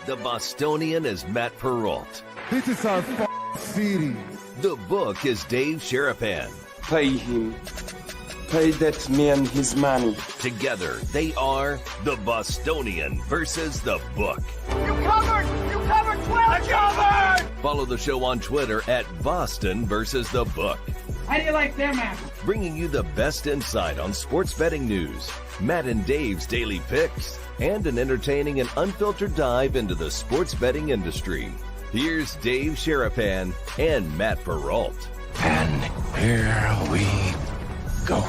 The Bostonian is Matt Perrault. This is our city. The book is Dave Sharapan. Pay him. Pay that man his money. Together, they are The Bostonian versus The Book. You covered 12! I covered! Follow the show on Twitter at Boston versus The Book. How do you like them apples? Bringing you the best insight on sports betting news, Matt and Dave's daily picks, and an entertaining and unfiltered dive into the sports betting industry. Here's Dave Sharapan and Matt Perrault. And here we go.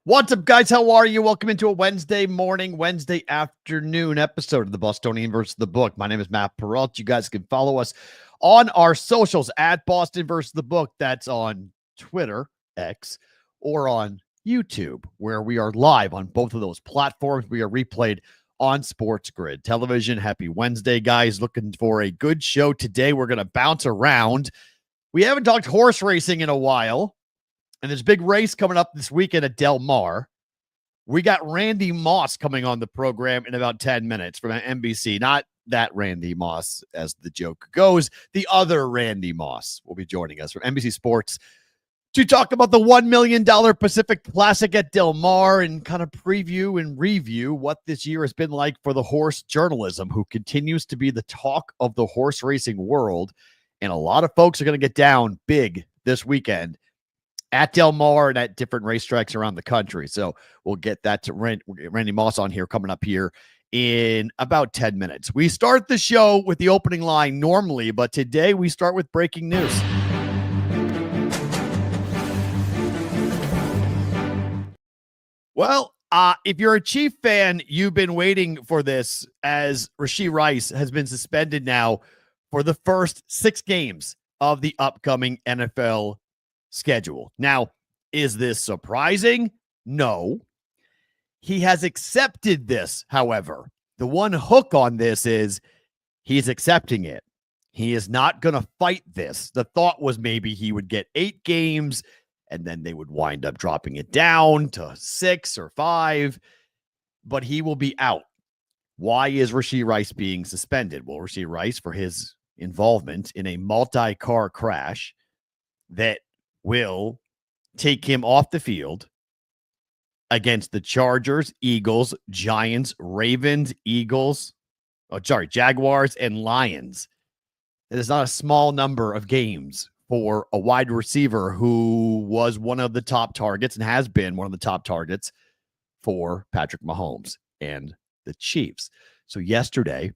What's up, guys? How are you? Welcome into a Wednesday morning, Wednesday afternoon episode of the Bostonian versus the Book. My name is Matt Perrault. You guys can follow us on our socials at Boston versus the Book. That's on Twitter, X, or on YouTube, where we are live on both of those platforms. We are replayed on Sports Grid Television. Happy Wednesday, guys. Looking for a good show today. We're going to bounce around. We haven't talked horse racing in a while. And there's a big race coming up this weekend at Del Mar. We got Randy Moss coming on the program in about 10 minutes from NBC. Not that Randy Moss, as the joke goes. The other Randy Moss will be joining us from NBC Sports to talk about the $1 million Pacific Classic at Del Mar and kind of preview and review what this year has been like for the horse journalism, who continues to be the talk of the horse racing world. And a lot of folks are going to get down big this weekend at Del Mar and at different racetracks around the country. So we'll get that to Randy Moss on here coming up here in about 10 minutes. We start the show with the opening line normally, but today we start with breaking news. Well, if you're a Chief fan, you've been waiting for this, as Rashee Rice has been suspended now for the first 6 games of the upcoming NFL schedule. Now, is this surprising? No. He has accepted this, however. The one hook on this is he's accepting it. He is not going to fight this. The thought was maybe he would get 8 games and then they would wind up dropping it down to 6 or 5, but he will be out. Why is Rashee Rice being suspended? Well, Rashee Rice, for his involvement in a multi-car crash that will take him off the field against the Chargers, Eagles, Giants, Ravens, Jaguars, and Lions. It is not a small number of games for a wide receiver who was one of the top targets and has been one of the top targets for Patrick Mahomes and the Chiefs. So yesterday,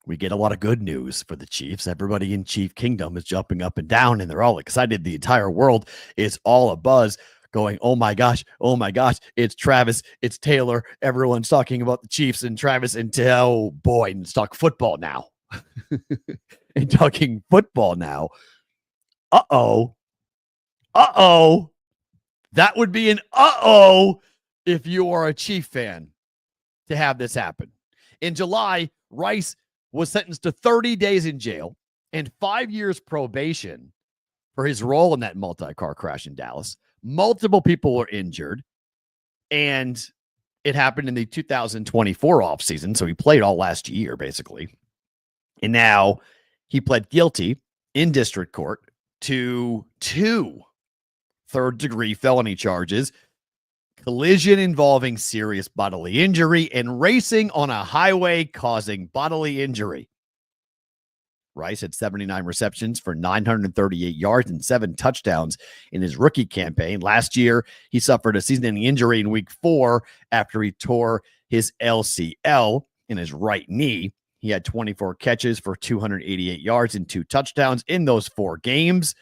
we get a lot of good news for the Chiefs. Everybody in Chief Kingdom is jumping up and down, and they're all excited. The entire world is all abuzz, going, oh my gosh, it's Travis, it's Taylor. Everyone's talking about the Chiefs and Travis, and oh boy, let's talk football now. And talking football now. Uh-oh. That would be an uh-oh if you are a Chief fan to have this happen. In July, Rice was sentenced to 30 days in jail and 5 years probation for his role in that multi-car crash in Dallas. Multiple people were injured, and it happened in the 2024 offseason, so he played all last year, basically. And now he pled guilty in district court to 2 third-degree felony charges: collision involving serious bodily injury and racing on a highway causing bodily injury. Rice had 79 receptions for 938 yards and 7 touchdowns in his rookie campaign. Last year, he suffered a season-ending injury in week 4 after he tore his LCL in his right knee. He had 24 catches for 288 yards and 2 touchdowns in those 4 games.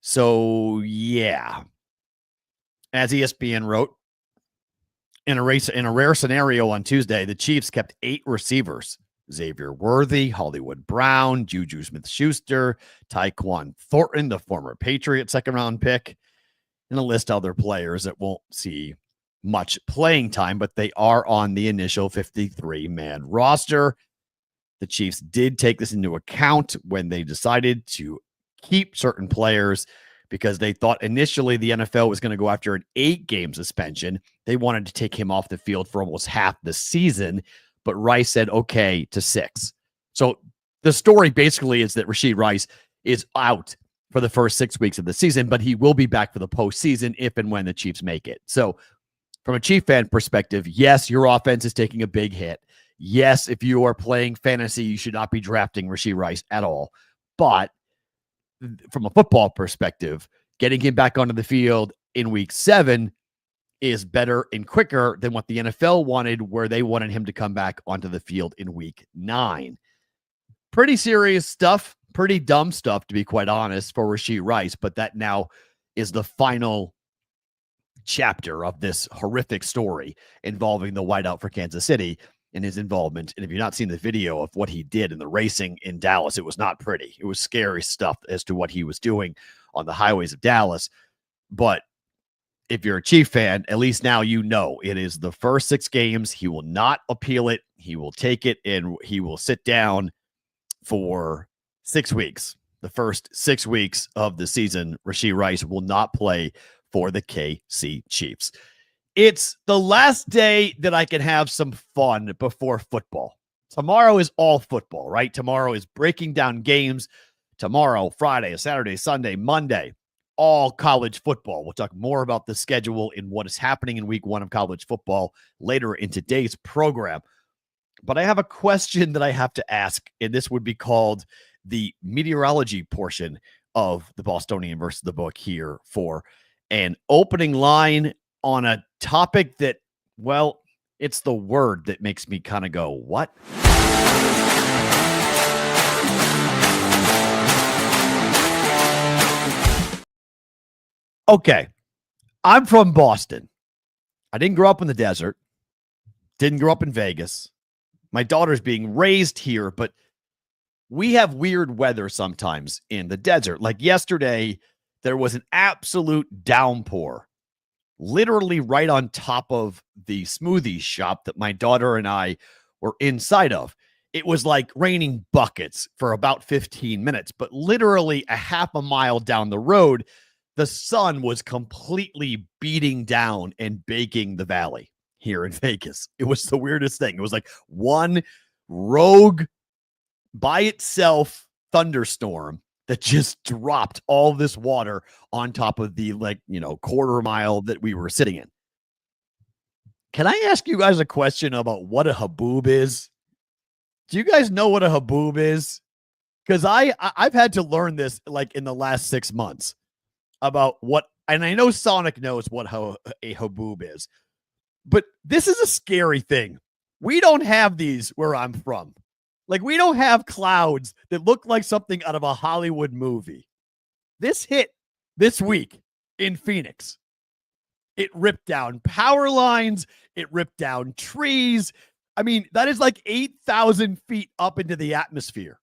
So, yeah. As ESPN wrote, in a rare scenario on Tuesday, the Chiefs kept 8 receivers: Xavier Worthy, Hollywood Brown, Juju Smith-Schuster, Tyquan Thornton, the former Patriot second-round pick, and a list of other players that won't see much playing time, but they are on the initial 53-man roster. The Chiefs did take this into account when they decided to keep certain players because they thought initially the NFL was going to go after an 8-game suspension. They wanted to take him off the field for almost half the season, but Rice said okay to 6. So the story basically is that Rashee Rice is out for the first 6 weeks of the season, but he will be back for the postseason if and when the Chiefs make it. So from a Chief fan perspective, yes, your offense is taking a big hit. Yes, if you are playing fantasy, you should not be drafting Rashee Rice at all. But from a football perspective, getting him back onto the field in week 7 is better and quicker than what the NFL wanted, where they wanted him to come back onto the field in week 9. Pretty serious stuff, pretty dumb stuff, to be quite honest, for Rashee Rice, but that now is the final chapter of this horrific story involving the wideout for Kansas City and his involvement. And if you've not seen the video of what he did in the racing in Dallas, it was not pretty. It was scary stuff as to what he was doing on the highways of Dallas. But if you're a Chief fan, at least now you know it is the first 6 games. He will not appeal it. He will take it and he will sit down for 6 weeks. The first 6 weeks of the season, Rashee Rice will not play for the KC Chiefs. It's the last day that I can have some fun before football. Tomorrow is all football, right? Tomorrow is breaking down games. Tomorrow, Friday, Saturday, Sunday, Monday, all college football. We'll talk more about the schedule and what is happening in week 1 of college football later in today's program. But I have a question that I have to ask, and this would be called the meteorology portion of the Bostonian versus the book here for an opening line on a topic that, well, it's the word that makes me kind of go, what? Okay, I'm from Boston. I didn't grow up in the desert. Didn't grow up in Vegas. My daughter's being raised here, but we have weird weather sometimes in the desert. Like yesterday, there was an absolute downpour, literally right on top of the smoothie shop that my daughter and I were inside of. It was like raining buckets for about 15 minutes, but literally a half a mile down the road, the sun was completely beating down and baking the valley here in Vegas. It was the weirdest thing. It was like one rogue by itself thunderstorm that just dropped all this water on top of the, quarter mile that we were sitting in. Can I ask you guys a question about what a haboob is? Do you guys know what a haboob is? Because I've had to learn this like in the last 6 months about what, and I know Sonic knows what a haboob is, but this is a scary thing. We don't have these where I'm from. Like, we don't have clouds that look like something out of a Hollywood movie. This hit this week in Phoenix. It ripped down power lines. It ripped down trees. I mean, that is like 8,000 feet up into the atmosphere.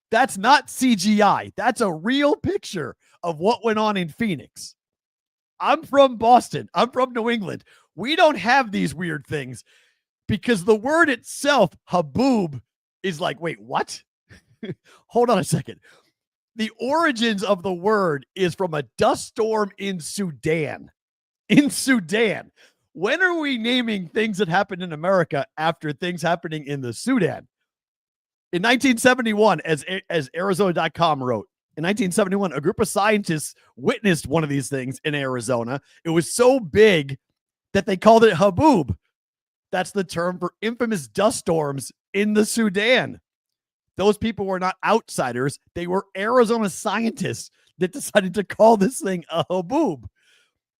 That's not CGI. That's a real picture of what went on in Phoenix. I'm from Boston. I'm from New England. We don't have these weird things because the word itself, haboob, is like, wait, what? Hold on a second. The origins of the word is from a dust storm in Sudan. In Sudan. When are we naming things that happened in America after things happening in the Sudan? In 1971, as Arizona.com wrote, in 1971, a group of scientists witnessed one of these things in Arizona. It was so big that they called it haboob. That's the term for infamous dust storms in the Sudan. Those people were not outsiders. They were Arizona scientists that decided to call this thing a haboob.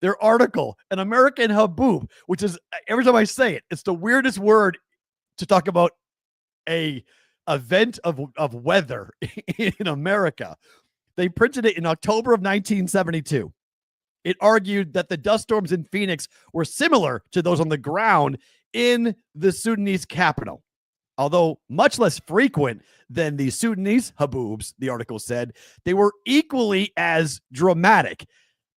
Their article, an American haboob, which is, every time I say it, it's the weirdest word to talk about a event of weather in America. They printed it in October of 1972. It argued that the dust storms in Phoenix were similar to those on the ground in the Sudanese capital. Although much less frequent than the Sudanese haboobs, the article said, they were equally as dramatic.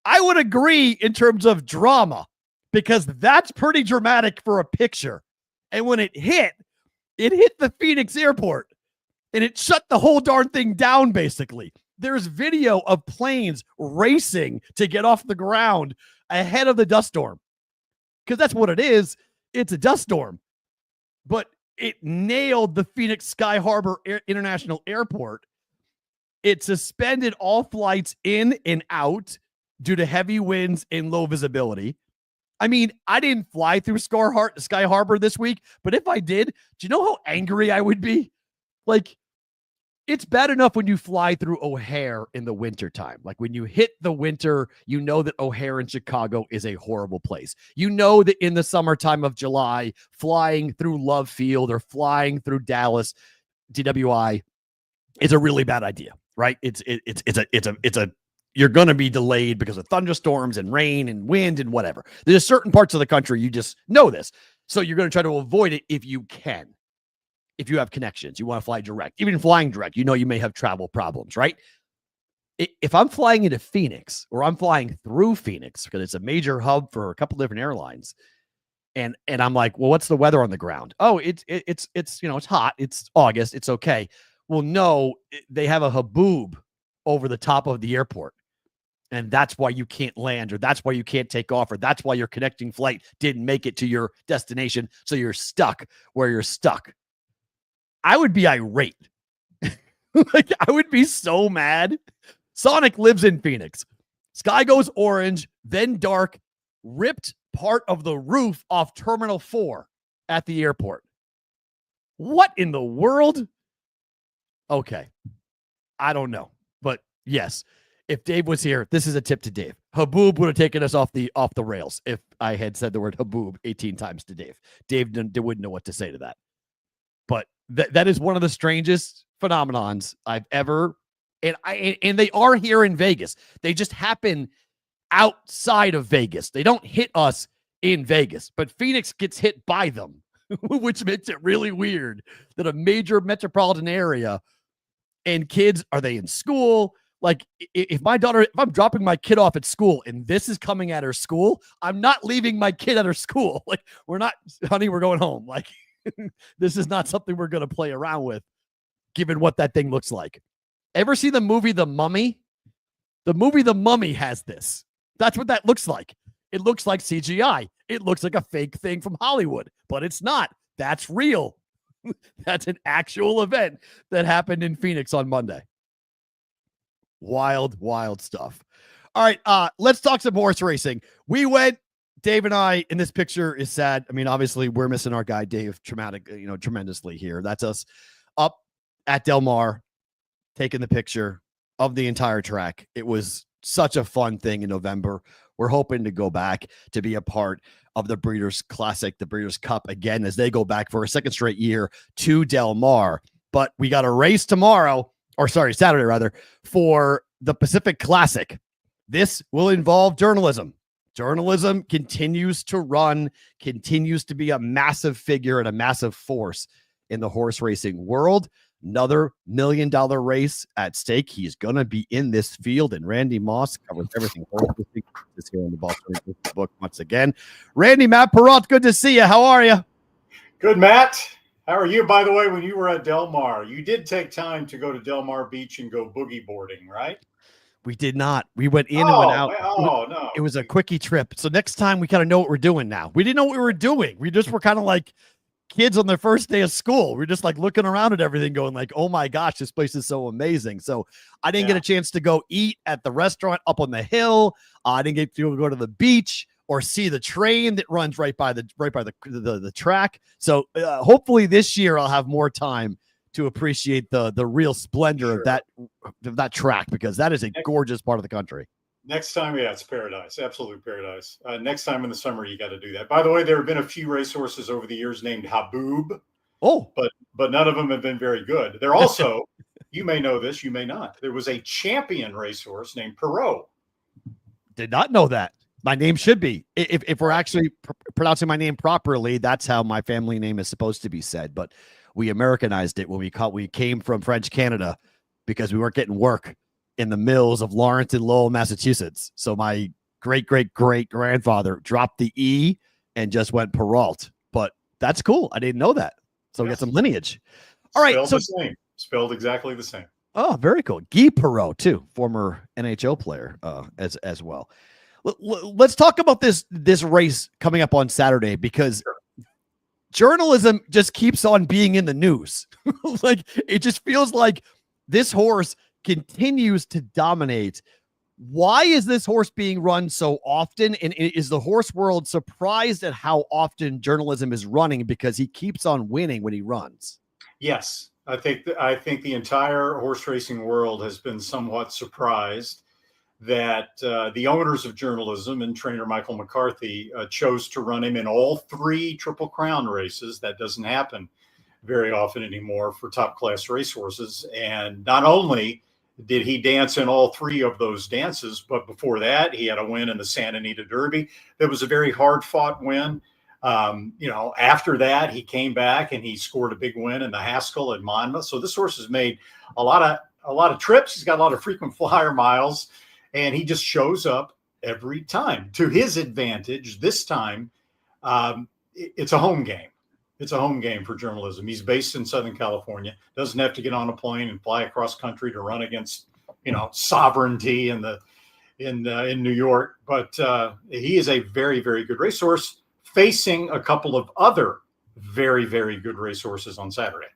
I would agree in terms of drama, because that's pretty dramatic for a picture. And when it hit the Phoenix airport and it shut the whole darn thing down, basically. There's video of planes racing to get off the ground ahead of the dust storm. Because that's what it is. It's a dust storm. But it nailed the Phoenix Sky Harbor International Airport. It suspended all flights in and out due to heavy winds and low visibility. I mean, I didn't fly through Sky Harbor this week, but if I did, do you know how angry I would be? Like, it's bad enough when you fly through O'Hare in the wintertime. Like when you hit the winter, you know that O'Hare in Chicago is a horrible place. You know that in the summertime of July, flying through Love Field or flying through Dallas, DWI, is a really bad idea, right? You're going to be delayed because of thunderstorms and rain and wind and whatever. There's certain parts of the country you just know this. So you're going to try to avoid it if you can. If you have connections, you want to fly direct, even flying direct, you know, you may have travel problems, right? If I'm flying into Phoenix or I'm flying through Phoenix because it's a major hub for a couple different airlines, and I'm like, well, what's the weather on the ground? Oh, it's you know, it's hot. It's August. It's okay. Well, no, they have a haboob over the top of the airport. And that's why you can't land, or that's why you can't take off, or that's why your connecting flight didn't make it to your destination. So you're stuck where you're stuck. I would be irate. Like, I would be so mad. Sonic lives in Phoenix. Sky goes orange, then dark, ripped part of the roof off Terminal 4 at the airport. What in the world? Okay. I don't know. But yes, if Dave was here, this is a tip to Dave. Haboob would have taken us off the rails if I had said the word haboob 18 times to Dave. Dave wouldn't know what to say to that. But that is one of the strangest phenomenons I've ever, and they are here in Vegas. They just happen outside of Vegas. They don't hit us in Vegas, but Phoenix gets hit by them, which makes it really weird that a major metropolitan area and kids, are they in school? Like, if I'm dropping my kid off at school and this is coming at her school, I'm not leaving my kid at her school. Like, we're going home. Like, this is not something we're going to play around with, given what that thing looks like. Ever see the movie The Mummy? The movie The Mummy has this. That's what that looks like. It looks like CGI. It looks like a fake thing from Hollywood, but it's not. That's real. That's an actual event that happened in Phoenix on Monday. Wild, wild stuff. All right, let's talk some horse racing. We went, Dave and I, and this picture is sad. I mean, obviously, we're missing our guy, Dave, tremendously here. That's us up at Del Mar, taking the picture of the entire track. It was such a fun thing in November. We're hoping to go back to be a part of the Breeders' Classic, the Breeders' Cup again, as they go back for a second straight year to Del Mar. But we got a race Saturday rather, for the Pacific Classic. This will involve journalism. Journalism continues to run, continues to be a massive figure and a massive force in the horse racing world. Another $1 million race at stake. He's going to be in this field, and Randy Moss covers everything horse racing. This here in the Bostonian book once again. Randy, Matt Perrault, good to see you. How are you? Good, Matt. How are you? By the way, when you were at Del Mar, you did take time to go to Del Mar Beach and go boogie boarding, right? We did not. We went in and went out. No. It was a quickie trip. So next time we kind of know what we're doing now. We didn't know what we were doing. We just were kind of like kids on their first day of school. We're just like looking around at everything going like, oh my gosh, this place is so amazing. So I didn't get a chance to go eat at the restaurant up on the hill. I didn't get to go to the beach or see the train that runs right by the track. So hopefully this year I'll have more time to appreciate the real splendor of that track, because that is a gorgeous part of the country. Next time, it's paradise, absolute paradise. Next time in the summer, you got to do that. By the way, there have been a few racehorses over the years named Haboob. Oh, but none of them have been very good. There also, you may know this, you may not. There was a champion racehorse named Perrault. Did not know that. My name should be. If we're actually pronouncing my name properly, that's how my family name is supposed to be said. But we Americanized it when we came from French Canada because we weren't getting work in the mills of Lawrence and Lowell, Massachusetts. So my great-great-great-grandfather dropped the E and just went Perrault. But that's cool. I didn't know that. So we got some lineage. All right. Spelled exactly the same. Oh, very cool. Guy Perrault, too, former NHL player as well. Let's talk about this race coming up on Saturday, because journalism just keeps on being in the news. Like, it just feels like this horse continues to dominate. Why is this horse being run so often? And is the horse world surprised at how often journalism is running, because he keeps on winning when he runs? Yes, I think the entire horse racing world has been somewhat surprised that the owners of journalism and trainer Michael McCarthy chose to run him in all 3 Triple Crown races. That doesn't happen very often anymore for top class racehorses. And not only did he dance in all 3 of those dances, but before that, he had a win in the Santa Anita Derby. That was a very hard fought win. After that, he came back and he scored a big win in the Haskell at Monmouth. So this horse has made a lot of trips. He's got a lot of frequent flyer miles, and he just shows up every time to his advantage. This time, it's a home game. It's a home game for journalism. He's based in Southern California, doesn't have to get on a plane and fly across country to run against, sovereignty in New York. But he is a very, very good racehorse, facing a couple of other very, very good racehorses on Saturday.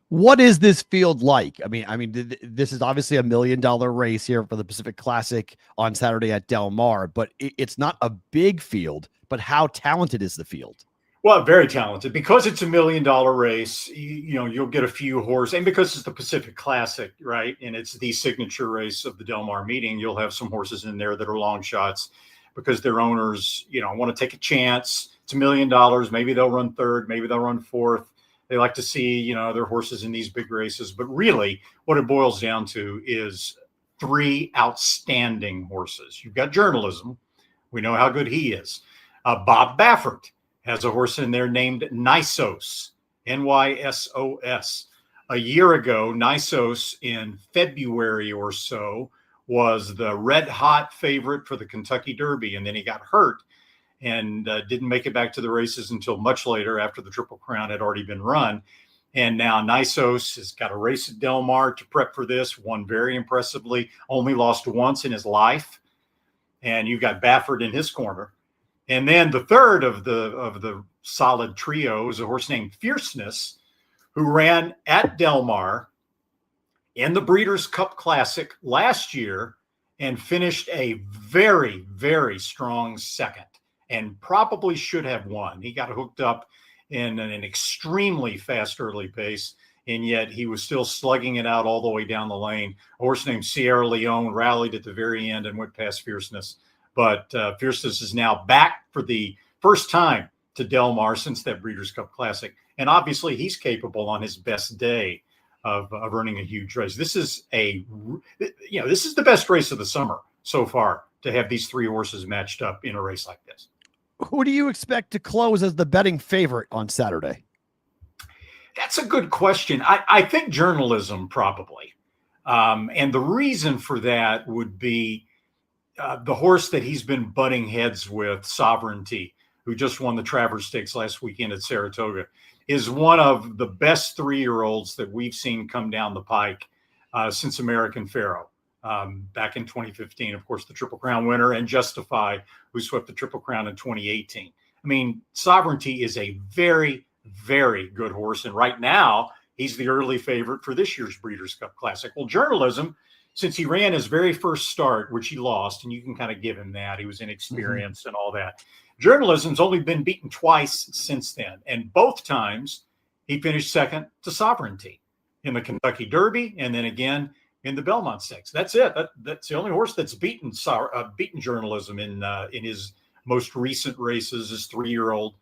What is this field like? I mean, this is obviously $1 million race here for the Pacific Classic on Saturday at Del Mar, but it's not a big field. But how talented is the field? Well, very talented, because it's $1 million race. You'll get a few horses, and because it's the Pacific Classic, right? And it's the signature race of the Del Mar meeting, you'll have some horses in there that are long shots because their owners, want to take a chance. It's $1 million. Maybe they'll run third. Maybe they'll run fourth. They like to see, their horses in these big races. But really, what it boils down to is 3 outstanding horses. You've got journalism. We know how good he is. Bob Baffert has a horse in there named Nysos, Nysos. A year ago, Nysos, in February or so, was the red hot favorite for the Kentucky Derby, and then he got hurt and didn't make it back to the races until much later, after the Triple Crown had already been run. And now Nysos has got a race at Del Mar to prep for this, won very impressively, only lost once in his life. And you've got Baffert in his corner. And then the third of the solid trio is a horse named Fierceness, who ran at Del Mar in the Breeders' Cup Classic last year and finished a very, very strong second, and probably should have won. He got hooked up in an extremely fast early pace, and yet he was still slugging it out all the way down the lane. A horse named Sierra Leone rallied at the very end and went past Fierceness. But Fierceness is now back for the first time to Del Mar since that Breeders' Cup Classic. And obviously he's capable on his best day of running a huge race. This is this is the best race of the summer so far, to have these 3 horses matched up in a race like this. Who do you expect to close as the betting favorite on Saturday? That's a good question. I think journalism, probably. And the reason for that would be the horse that he's been butting heads with, Sovereignty, who just won the Travers Stakes last weekend at Saratoga, is one of the best 3-year-olds that we've seen come down the pike since American Pharaoh. Back in 2015, of course, the Triple Crown winner, and Justify, who swept the Triple Crown in 2018. I mean, Sovereignty is a very, very good horse. And right now, he's the early favorite for this year's Breeders' Cup Classic. Well, journalism, since he ran his very first start, which he lost, and you can kind of give him that, he was inexperienced and all that. Journalism's only been beaten twice since then. And both times he finished second to Sovereignty, in the Kentucky Derby and then again in the Belmont Stakes. That's it. That's the only horse that's beaten journalism in his most recent races, his 3-year-old.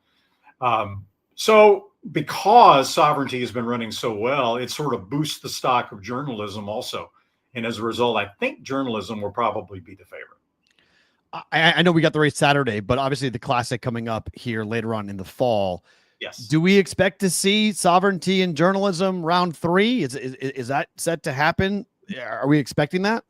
So because Sovereignty has been running so well, it sort of boosts the stock of journalism also. And as a result, I think journalism will probably be the favorite. I know we got the race Saturday, but obviously the Classic coming up here later on in the fall. Yes. Do we expect to see Sovereignty and journalism round 3? Is that set to happen? Are we expecting that?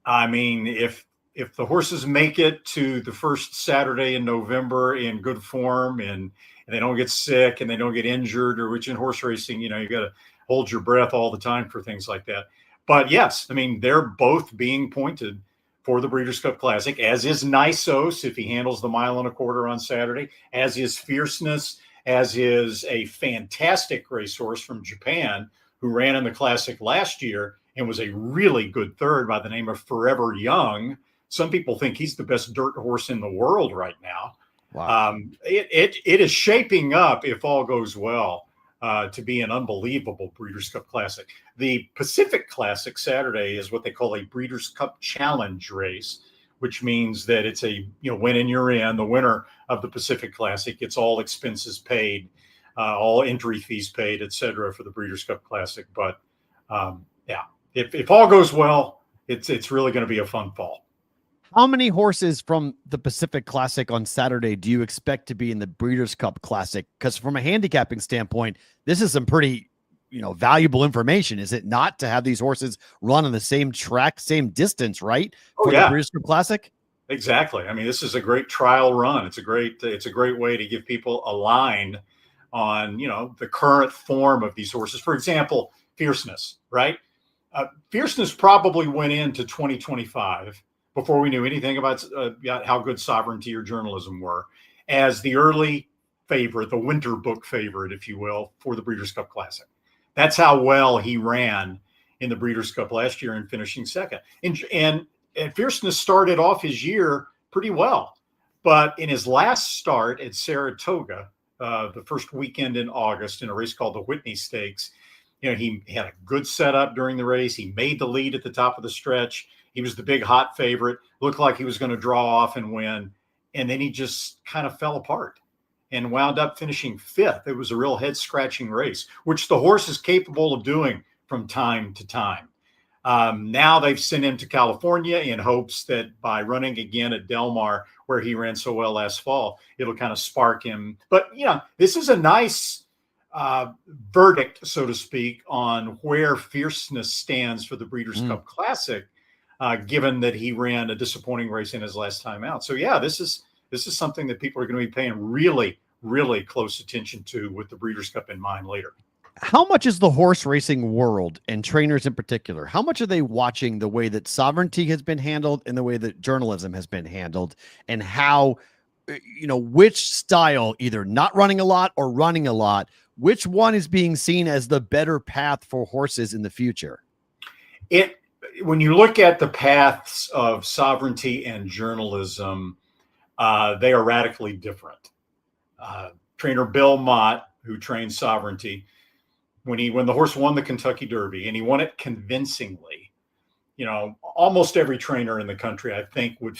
I mean, if the horses make it to the first Saturday in November in good form and they don't get sick and they don't get injured, or which in horse racing, you got to hold your breath all the time for things like that. But yes, I mean, they're both being pointed for the Breeders' Cup Classic, as is Nysos if he handles the 1.25 miles on Saturday, as is Fierceness, as is a fantastic racehorse from Japan who ran in the Classic last year and was a really good third by the name of Forever Young. Some people think he's the best dirt horse in the world right now. Wow. It is shaping up, if all goes well, to be an unbelievable Breeders' Cup Classic. The Pacific Classic Saturday is what they call a Breeders' Cup Challenge race, which means that it's a, win and you're in. The winner of the Pacific Classic gets all expenses paid, all entry fees paid, et cetera, for the Breeders' Cup Classic. But if all goes well, it's really going to be a fun fall. How many horses from the Pacific Classic on Saturday do you expect to be in the Breeders' Cup Classic? Because from a handicapping standpoint, this is some pretty, valuable information, is it not, to have these horses run on the same track, same distance, right? For the Breeders' Cup Classic? Exactly. I mean, this is a great trial run. It's a great way to give people a line on, the current form of these horses. For example, Fierceness, right? Fierceness probably went into 2025 before we knew anything about how good Sovereignty or Journalism were, as the early favorite, the winter book favorite, if you will, for the Breeders' Cup Classic. That's how well he ran in the Breeders' Cup last year and finishing second. And Fierceness started off his year pretty well. But in his last start at Saratoga, the first weekend in August, in a race called the Whitney Stakes, he had a good setup during the race. He made the lead at the top of the stretch. He was the big hot favorite, looked like he was going to draw off and win. And then he just kind of fell apart and wound up finishing fifth. It was a real head-scratching race, which the horse is capable of doing from time to time. Now they've sent him to California in hopes that by running again at Del Mar, where he ran so well last fall, it'll kind of spark him. But, this is a nice verdict, so to speak, on where Fierceness stands for the Breeders' Cup Classic, given that he ran a disappointing race in his last time out. So, this is something that people are going to be paying really, really close attention to with the Breeders' Cup in mind later. How much is the horse racing world, and trainers in particular, how much are they watching the way that Sovereignty has been handled and the way that Journalism has been handled, and how, which style, either not running a lot or running a lot, which one is being seen as the better path for horses in the future? When you look at the paths of Sovereignty and Journalism, they are radically different. Trainer Bill Mott, who trained Sovereignty, when the horse won the Kentucky Derby, and he won it convincingly, almost every trainer in the country, I think, would,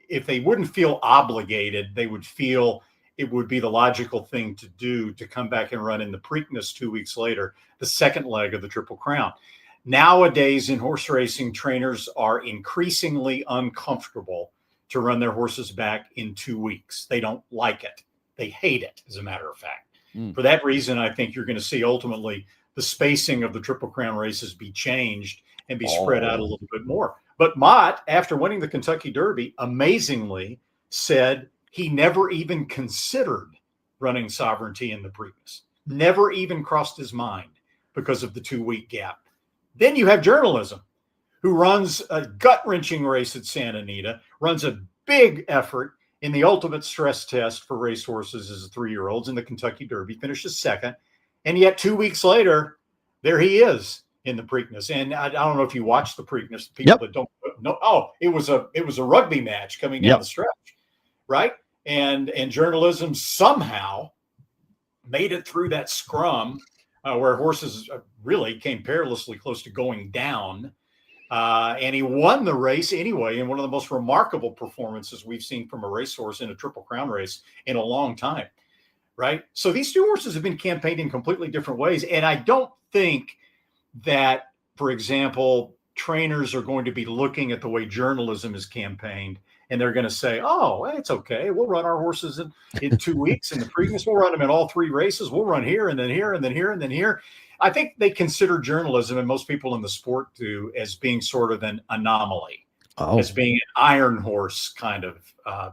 if they wouldn't feel obligated, they would feel it would be the logical thing to do to come back and run in the Preakness 2 weeks later, the second leg of the Triple Crown. Nowadays in horse racing, trainers are increasingly uncomfortable to run their horses back in 2 weeks. They don't like it. They hate it, as a matter of fact. For that reason, I think you're going to see ultimately the spacing of the Triple Crown races be changed and be spread out a little bit more. But Mott, after winning the Kentucky Derby, amazingly said he never even considered running Sovereignty in the Preakness. Never even crossed his mind because of the 2 week gap. Then you have Journalism, who runs a gut-wrenching race at Santa Anita, runs a big effort in the ultimate stress test for racehorses as 3-year-olds in the Kentucky Derby, finishes second. And yet 2 weeks later, there he is in the Preakness. And I don't know if you watched the Preakness, people that don't know. Oh, it was a rugby match coming down the stretch, right? And Journalism somehow made it through that scrum where horses really came perilously close to going down. And he won the race anyway, in one of the most remarkable performances we've seen from a racehorse in a Triple Crown race in a long time, right? So these two horses have been campaigned in completely different ways. And I don't think that, for example, trainers are going to be looking at the way Journalism is campaigned, and they're going to say, oh, it's okay. We'll run our horses in 2 weeks in the Preakness. We'll run them in all 3 races. We'll run here and then here and then here and then here. I think they consider Journalism, and most people in the sport do, as being sort of an anomaly, as being an iron horse kind of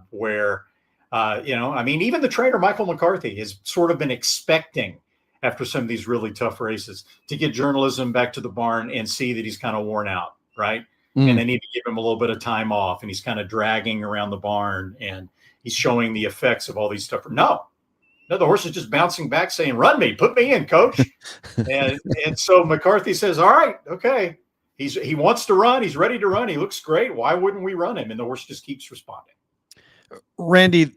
where, even the trainer Michael McCarthy has sort of been expecting after some of these really tough races to get journalism back to the barn and see that he's kind of worn out, right? And they need to give him a little bit of time off, and he's kind of dragging around the barn, and he's showing the effects of all these stuff. No, the horse is just bouncing back saying, run me, put me in, coach. and so McCarthy says, all right, okay. He wants to run. He's ready to run. He looks great. Why wouldn't we run him? And the horse just keeps responding. Randy,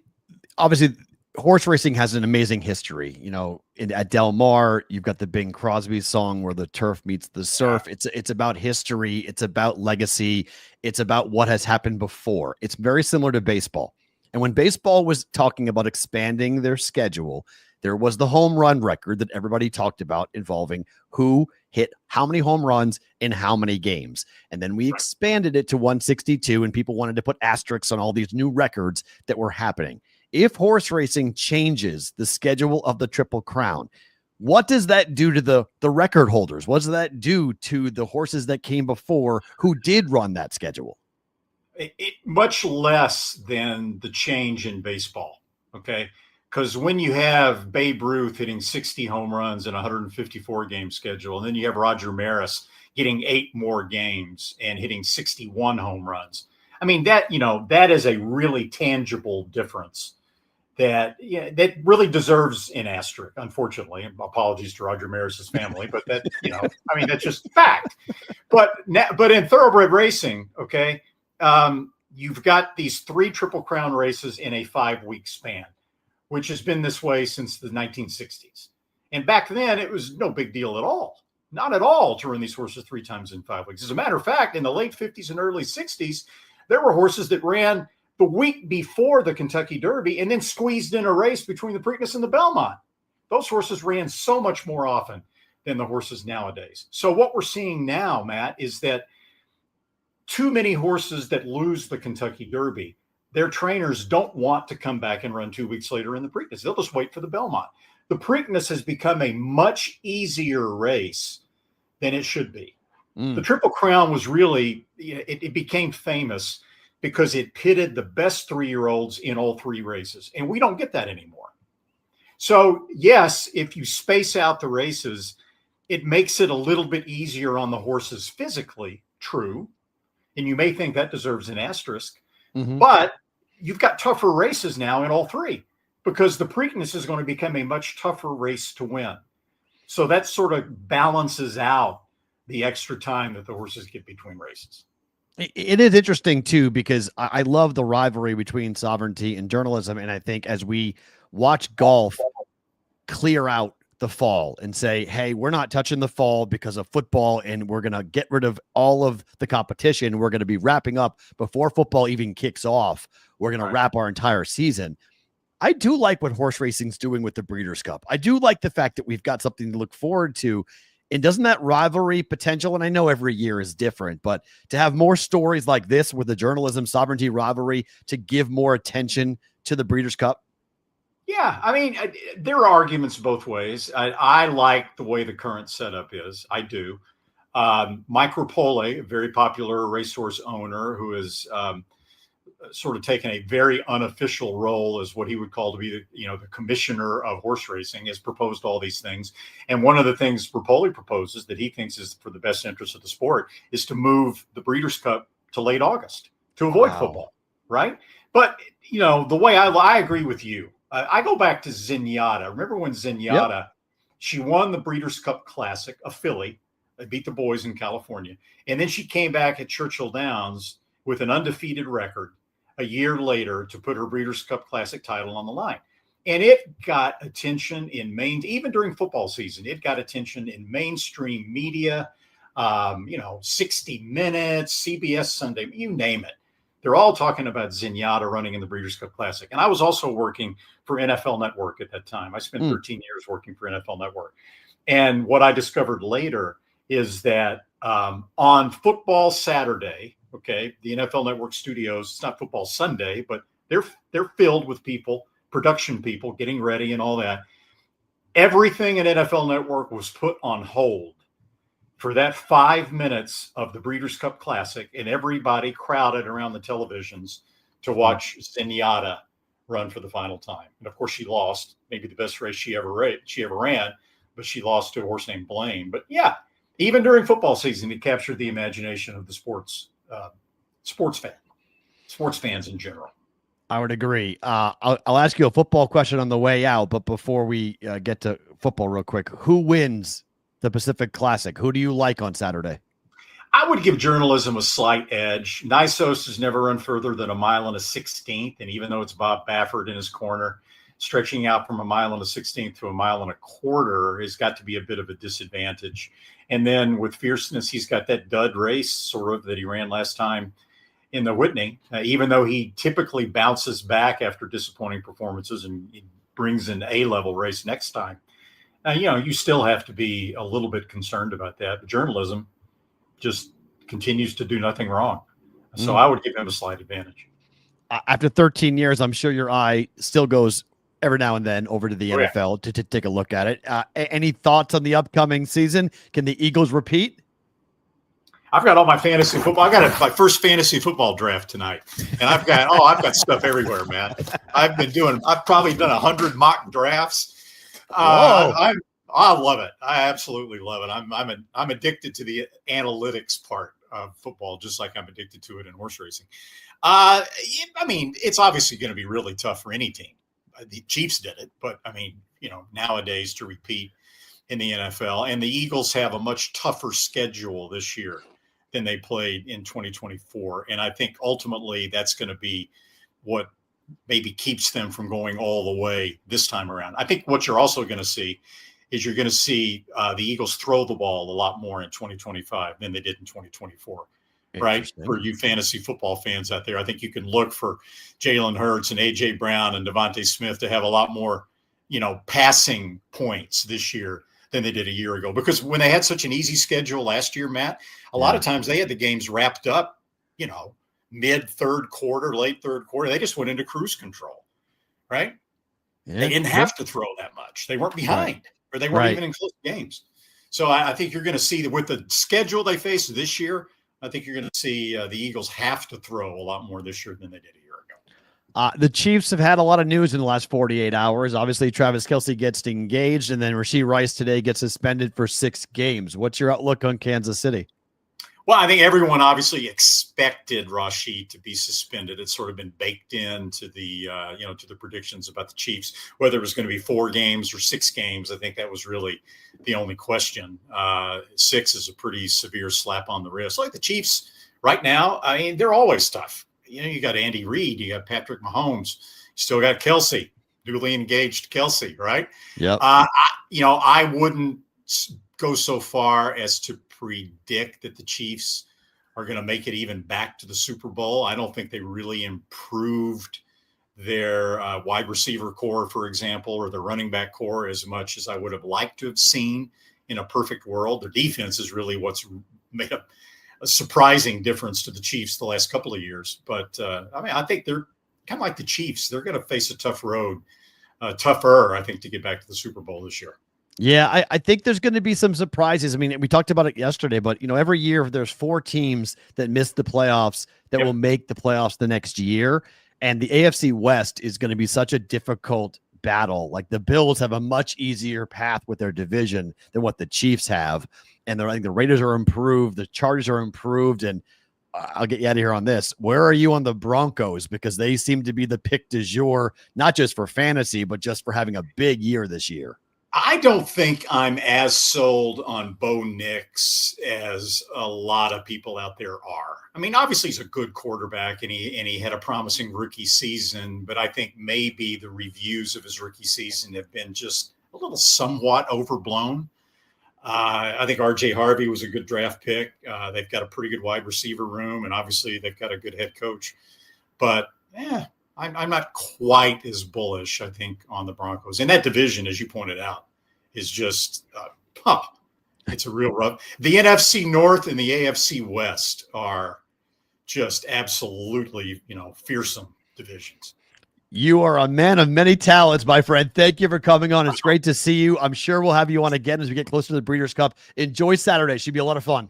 obviously horse racing has an amazing history. You know, at Del Mar, you've got the Bing Crosby song where the turf meets the surf. Yeah. It's about history. It's about legacy. It's about what has happened before. It's very similar to baseball. And when baseball was talking about expanding their schedule, there was the home run record that everybody talked about involving who hit how many home runs in how many games. And then we expanded it to 162, and people wanted to put asterisks on all these new records that were happening. If horse racing changes the schedule of the Triple Crown, what does that do to the record holders? What does that do to the horses that came before who did run that schedule? It much less than the change in baseball, okay? Because when you have Babe Ruth hitting 60 home runs in a 154-game schedule, and then you have Roger Maris getting 8 more games and hitting 61 home runs, I mean, that is a really tangible difference that really deserves an asterisk, unfortunately. Apologies to Roger Maris's family, but that, I mean, that's just fact. But in thoroughbred racing, okay, you've got these 3 Triple Crown races in a 5-week span, which has been this way since the 1960s. And back then, it was no big deal at all. Not at all to run these horses 3 times in 5 weeks. As a matter of fact, in the late 50s and early 60s, there were horses that ran the week before the Kentucky Derby and then squeezed in a race between the Preakness and the Belmont. Those horses ran so much more often than the horses nowadays. So what we're seeing now, Matt, is that too many horses that lose the Kentucky Derby, their trainers don't want to come back and run 2 weeks later in the Preakness. They'll just wait for the Belmont. The Preakness has become a much easier race than it should be. The Triple Crown was really, it became famous because it pitted the best 3-year-olds in all 3 races. And we don't get that anymore. So yes, if you space out the races, it makes it a little bit easier on the horses physically, true. And you may think that deserves an asterisk, but you've got tougher races now in all 3 because the Preakness is going to become a much tougher race to win. So that sort of balances out the extra time that the horses get between races. It is interesting too, because I love the rivalry between sovereignty and journalism. And I think as we watch golf clear out the fall and say, hey, we're not touching the fall because of football, and we're going to get rid of all of the competition. We're going to be wrapping up before football even kicks off. We're going to wrap our entire season. I do like what horse racing's doing with the Breeders' Cup. I do like the fact that we've got something to look forward to. And doesn't that rivalry potential, and I know every year is different, but to have more stories like this with the journalism sovereignty rivalry to give more attention to the Breeders' Cup? Yeah, I mean, there are arguments both ways. I like the way the current setup is. I do. Mike Rapoli, a very popular racehorse owner who is sort of taken a very unofficial role as what he would call to be the commissioner of horse racing, has proposed all these things. And one of the things Rapoli proposes that he thinks is for the best interest of the sport is to move the Breeders' Cup to late August to avoid football, right? But, the way I agree with you. I go back to Zenyatta. Remember when Zenyatta, she won the Breeders' Cup Classic, a filly. They beat the boys in California. And then she came back at Churchill Downs with an undefeated record a year later to put her Breeders' Cup Classic title on the line. And it got attention even during football season, it got attention in mainstream media, 60 Minutes, CBS Sunday, you name it. They're all talking about Zenyatta running in the Breeders' Cup Classic. And I was also working for NFL Network at that time. I spent 13 years working for NFL Network. And what I discovered later is that on football Saturday, okay, the NFL Network studios, it's not football Sunday, but they're filled with people, production people getting ready and all that. Everything at NFL Network was put on hold for that 5 minutes of the Breeders' Cup Classic, and everybody crowded around the televisions to watch Zenyatta run for the final time. And of course, she lost, maybe the best race she ever ran, but she lost to a horse named Blaine. But yeah, even during football season, it captured the imagination of the sports fans in general. I would agree. I'll ask you a football question on the way out, but before we get to football real quick, who wins the Pacific Classic? Who do you like on Saturday? I would give journalism a slight edge. Nysos has never run further than 1 1/16, and even though it's Bob Baffert in his corner, stretching out from 1 1/16 to 1 1/4 has got to be a bit of a disadvantage. And then with fierceness, he's got that dud race sort of that he ran last time in the Whitney, even though he typically bounces back after disappointing performances and he brings an A-level race next time. You still have to be a little bit concerned about that. But journalism just continues to do nothing wrong. So I would give him a slight advantage. After 13 years, I'm sure your eye still goes every now and then over to the NFL to take a look at it. Any thoughts on the upcoming season? Can the Eagles repeat? I've got all my fantasy football. I got my first fantasy football draft tonight, and I've got stuff everywhere, man. I've probably done 100 mock drafts. I love it. I absolutely love it. I'm addicted to the analytics part of football, just like I'm addicted to it in horse racing. It's obviously going to be really tough for any team. The Chiefs did it, but nowadays to repeat in the NFL, and the Eagles have a much tougher schedule this year than they played in 2024. And I think ultimately that's going to be what maybe keeps them from going all the way this time around. I think what you're also going to see is the Eagles throw the ball a lot more in 2025 than they did in 2024. Right? For you fantasy football fans out there, I think you can look for Jalen Hurts and A.J. Brown and Devontae Smith to have a lot more, passing points this year than they did a year ago. Because when they had such an easy schedule last year, Matt, a lot of times they had the games wrapped up, mid third quarter, late third quarter. They just went into cruise control, right? Yeah. They didn't have to throw that much. They weren't behind, or they weren't even in close games. So I think you're going to see that with the schedule they face this year, I think you're going to see the Eagles have to throw a lot more this year than they did a year ago. The Chiefs have had a lot of news in the last 48 hours. Obviously, Travis Kelce gets engaged, and then Rashee Rice today gets suspended for 6 games. What's your outlook on Kansas City? Well, I think everyone obviously expected Rashee to be suspended. It's sort of been baked into the, to the predictions about the Chiefs, whether it was going to be 4 games or 6 games. I think that was really the only question. 6 is a pretty severe slap on the wrist. Like the Chiefs right now, they're always tough. You got Andy Reid, you got Patrick Mahomes, you still got Kelce, newly engaged Kelce, right? Yeah. I wouldn't go so far as to predict that the Chiefs are going to make it even back to the Super Bowl. I don't think they really improved their wide receiver core, for example, or their running back core as much as I would have liked to have seen in a perfect world. Their defense is really what's made a surprising difference to the Chiefs the last couple of years. But I think they're kind of like the Chiefs. They're going to face a tough road, tougher, I think, to get back to the Super Bowl this year. Yeah, I think there's going to be some surprises. I mean, we talked about it yesterday, but every year there's 4 teams that miss the playoffs that will make the playoffs the next year. And the AFC West is going to be such a difficult battle. Like the Bills have a much easier path with their division than what the Chiefs have. And I think the Raiders are improved. The Chargers are improved. And I'll get you out of here on this. Where are you on the Broncos? Because they seem to be the pick du jour, not just for fantasy, but just for having a big year this year. I don't think I'm as sold on Bo Nix as a lot of people out there are. I mean, obviously he's a good quarterback and he had a promising rookie season, but I think maybe the reviews of his rookie season have been just a little somewhat overblown. I think RJ Harvey was a good draft pick. They've got a pretty good wide receiver room, and obviously they've got a good head coach. But I'm not quite as bullish, I think, on the Broncos. And that division, as you pointed out, is just it's a real rough. The NFC North and the AFC West are just absolutely, fearsome divisions. You are a man of many talents, my friend. Thank you for coming on. It's great to see you. I'm sure we'll have you on again as we get closer to the Breeders' Cup. Enjoy Saturday. Should be a lot of fun.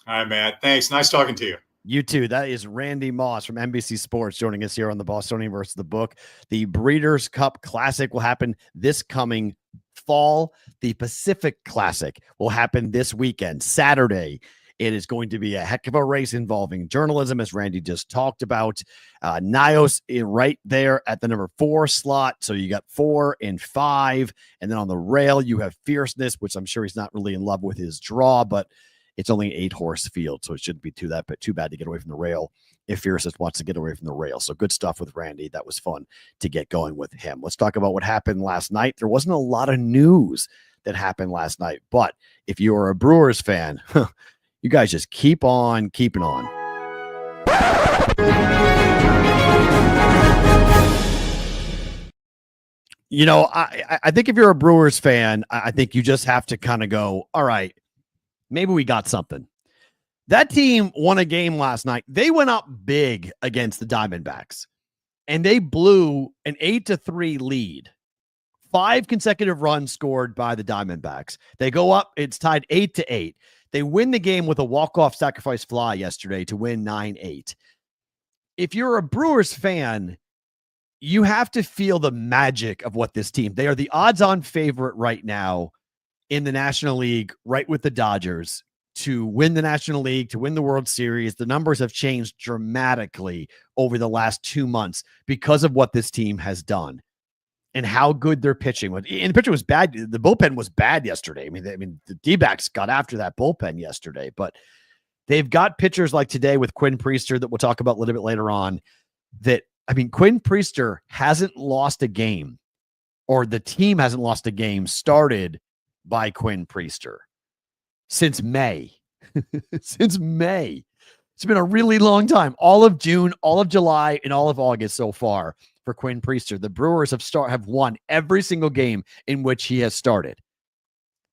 All right, Matt. Thanks. Nice talking to you. You too. That is Randy Moss from NBC Sports joining us here on the Bostonian versus the Book. The Breeders' Cup Classic will happen this coming fall. The Pacific Classic will happen this weekend, Saturday. It is going to be a heck of a race involving journalism, as Randy just talked about. Nios right there at the number 4 slot. So you got 4 and 5. And then on the rail, you have Fierceness, which I'm sure he's not really in love with his draw, but it's only an 8-horse field. So it shouldn't be too bad to get away from the rail if Fierceness wants to get away from the rail. So good stuff with Randy. That was fun to get going with him. Let's talk about what happened last night. There wasn't a lot of news that happened last night, but if you're a Brewers fan, you guys just keep on keeping on. You know, I think if you're a Brewers fan, I think you just have to kind of go, all right, maybe we got something. That team won a game last night. They went up big against the Diamondbacks, and they blew an 8-3 lead. 5 consecutive runs scored by the Diamondbacks. They go up. It's tied 8-8. They win the game with a walk-off sacrifice fly yesterday to win 9-8. If you're a Brewers fan, you have to feel the magic of what this team. They are the odds-on favorite right now in the National League, right with the Dodgers, to win the National League, to win the World Series. The numbers have changed dramatically over the last 2 months because of what this team has done and how good their pitching was. And the pitcher was bad. The bullpen was bad yesterday. I mean, the D-backs got after that bullpen yesterday, but they've got pitchers like today with Quinn Priester that we'll talk about a little bit later on. Quinn Priester hasn't lost a game, or the team hasn't lost a game started by Quinn Priester since May. Since May. It's been a really long time. All of June, all of July, and all of August so far for Quinn Priester. The Brewers have won every single game in which he has started.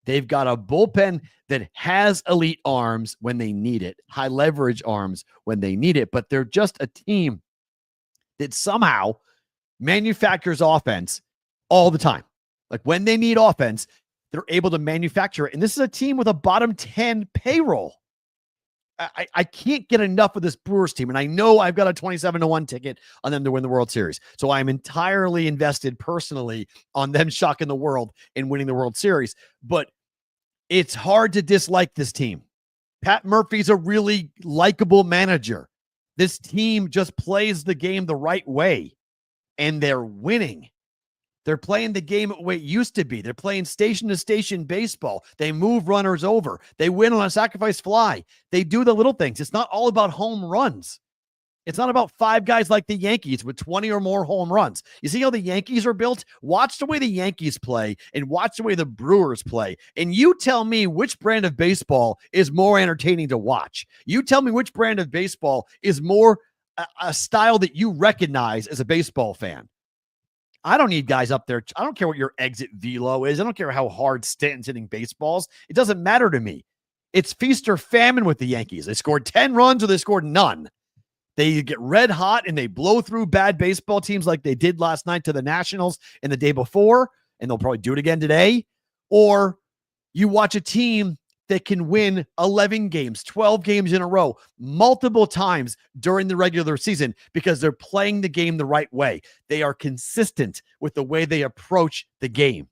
They've got a bullpen that has elite arms when they need it, high leverage arms when they need it, but they're just a team that somehow manufactures offense all the time. Like when they need offense, they're able to manufacture it. And this is a team with a bottom 10 payroll. I can't get enough of this Brewers team. And I know I've got a 27-1 ticket on them to win the World Series. So I'm entirely invested personally on them shocking the world and winning the World Series. But it's hard to dislike this team. Pat Murphy's a really likable manager. This team just plays the game the right way, and they're winning. They're playing the game the way it used to be. They're playing station-to-station baseball. They move runners over. They win on a sacrifice fly. They do the little things. It's not all about home runs. It's not about 5 guys like the Yankees with 20 or more home runs. You see how the Yankees are built? Watch the way the Yankees play and watch the way the Brewers play. And you tell me which brand of baseball is more entertaining to watch. You tell me which brand of baseball is more a style that you recognize as a baseball fan. I don't need guys up there. I don't care what your exit velo is. I don't care how hard Stanton's hitting baseballs. It doesn't matter to me. It's feast or famine with the Yankees. They scored 10 runs or they scored none. They get red hot and they blow through bad baseball teams like they did last night to the Nationals and the day before, and they'll probably do it again today. Or you watch a team that can win 11 games, 12 games in a row, multiple times during the regular season because they're playing the game the right way. They are consistent with the way they approach the game.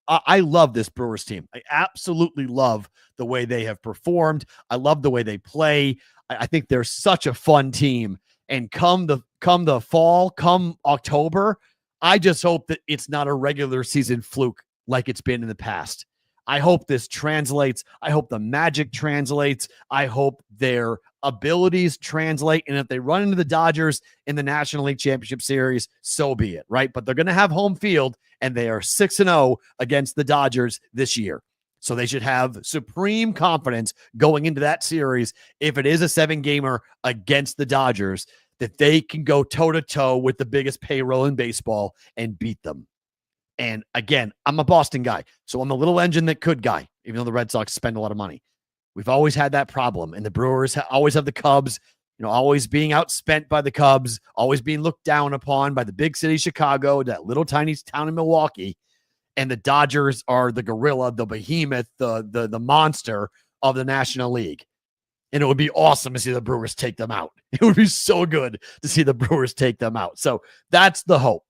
I love this Brewers team. I absolutely love the way they have performed. I love the way they play. I think they're such a fun team. And come the fall, come October, I just hope that it's not a regular season fluke like it's been in the past. I hope this translates. I hope the magic translates. I hope their abilities translate. And if they run into the Dodgers in the National League Championship Series, so be it, right? But they're going to have home field, and they are 6-0 against the Dodgers this year. So they should have supreme confidence going into that series, if it is a 7-gamer against the Dodgers, that they can go toe-to-toe with the biggest payroll in baseball and beat them. And again, I'm a Boston guy, so I'm a little engine that could guy, even though the Red Sox spend a lot of money. We've always had that problem, and the Brewers always have the Cubs, always being outspent by the Cubs, always being looked down upon by the big city Chicago, that little tiny town in Milwaukee, and the Dodgers are the gorilla, the behemoth, the monster of the National League. And it would be awesome to see the Brewers take them out. It would be so good to see the Brewers take them out. So that's the hope.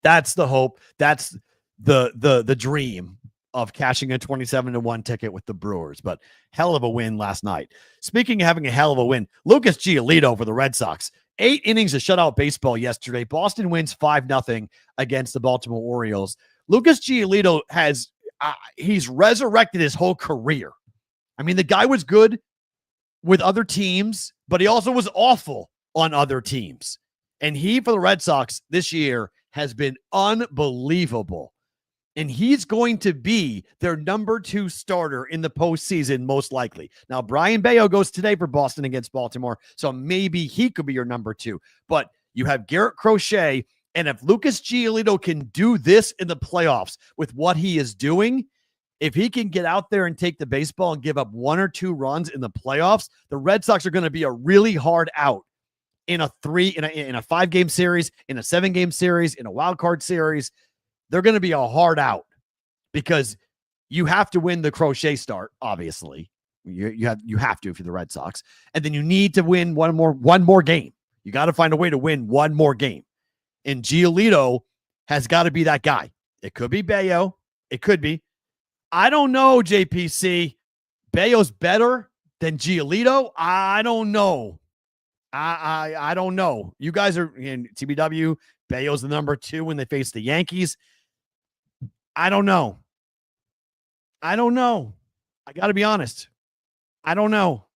That's the hope. That's the dream of cashing a 27-1 ticket with the Brewers, but hell of a win last night. Speaking of having a hell of a win, Lucas Giolito for the Red Sox. 8 innings of shutout baseball yesterday. Boston wins 5-0 against the Baltimore Orioles. Lucas Giolito has he's resurrected his whole career. I mean, the guy was good with other teams, but he also was awful on other teams. And he, for the Red Sox this year, has been unbelievable. And he's going to be their number 2 starter in the postseason, most likely. Now, Brian Bayo goes today for Boston against Baltimore, so maybe he could be your number 2. But you have Garrett Crochet, and if Lucas Giolito can do this in the playoffs with what he is doing, if he can get out there and take the baseball and give up 1 or 2 runs in the playoffs, the Red Sox are going to be a really hard out in a 5-game series, in a 7-game series, in a wild card series. They're going to be a hard out because you have to win the Crochet start, obviously. You have to if you're the Red Sox. And then you need to win one more game. You got to find a way to win one more game. And Giolito has got to be that guy. It could be Bayo. It could be. I don't know, JPC. Bayo's better than Giolito? I don't know. I don't know. You guys are in TBW. Bayo's the number 2 when they face the Yankees. I don't know. I got to be honest. I don't know.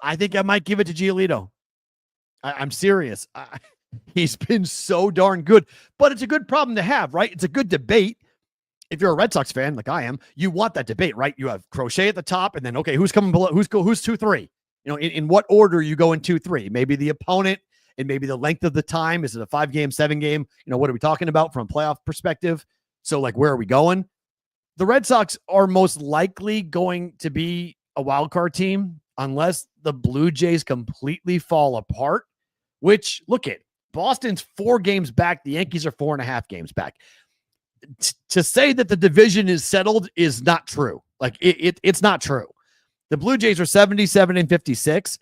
I think I might give it to Giolito. I'm serious. He's been so darn good, but it's a good problem to have, right? It's a good debate. If you're a Red Sox fan, like I am, you want that debate, right? You have Crochet at the top, and then, okay, who's coming below? Who's 2-3? You know, in what order you go in 2-3? Maybe the opponent and maybe the length of the time. Is it a 5-game, 7-game? You know, what are we talking about from a playoff perspective? So, like, where are we going? The Red Sox are most likely going to be a wild card team unless the Blue Jays completely fall apart, which, look at, Boston's 4 games back. The Yankees are 4.5 games back. To say that the division is settled is not true. Like, it's not true. The Blue Jays are 77-56,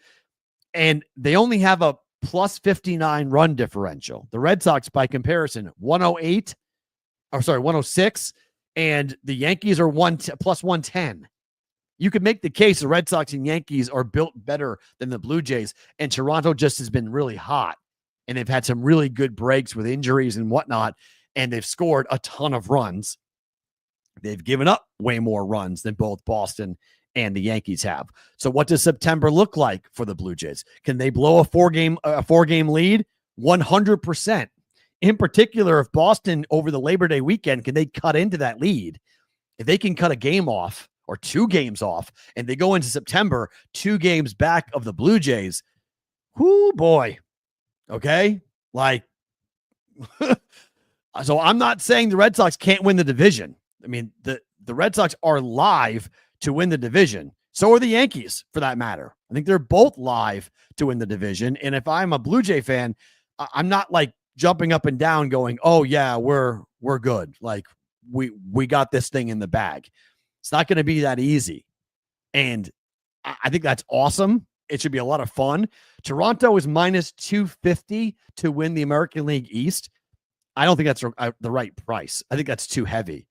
and they only have a plus 59 run differential. The Red Sox, by comparison, 106, and the Yankees are plus 110. You could make the case the Red Sox and Yankees are built better than the Blue Jays, and Toronto just has been really hot, and they've had some really good breaks with injuries and whatnot, and they've scored a ton of runs. They've given up way more runs than both Boston and the Yankees have. So what does September look like for the Blue Jays? Can they blow a 4-game lead? 100%. In particular, if Boston over the Labor Day weekend, can they cut into that lead? If they can cut a game off or 2 games off and they go into September 2 games back of the Blue Jays, whoo boy. Okay? Like, so I'm not saying the Red Sox can't win the division. I mean, the Red Sox are live to win the division. So are the Yankees, for that matter. I think they're both live to win the division. And if I'm a Blue Jay fan, I'm not like jumping up and down going, oh yeah, we're good. Like we got this thing in the bag. It's not going to be that easy. And I think that's awesome. It should be a lot of fun. Toronto is minus 250 to win the American League East. I don't think that's the right price. I think that's too heavy.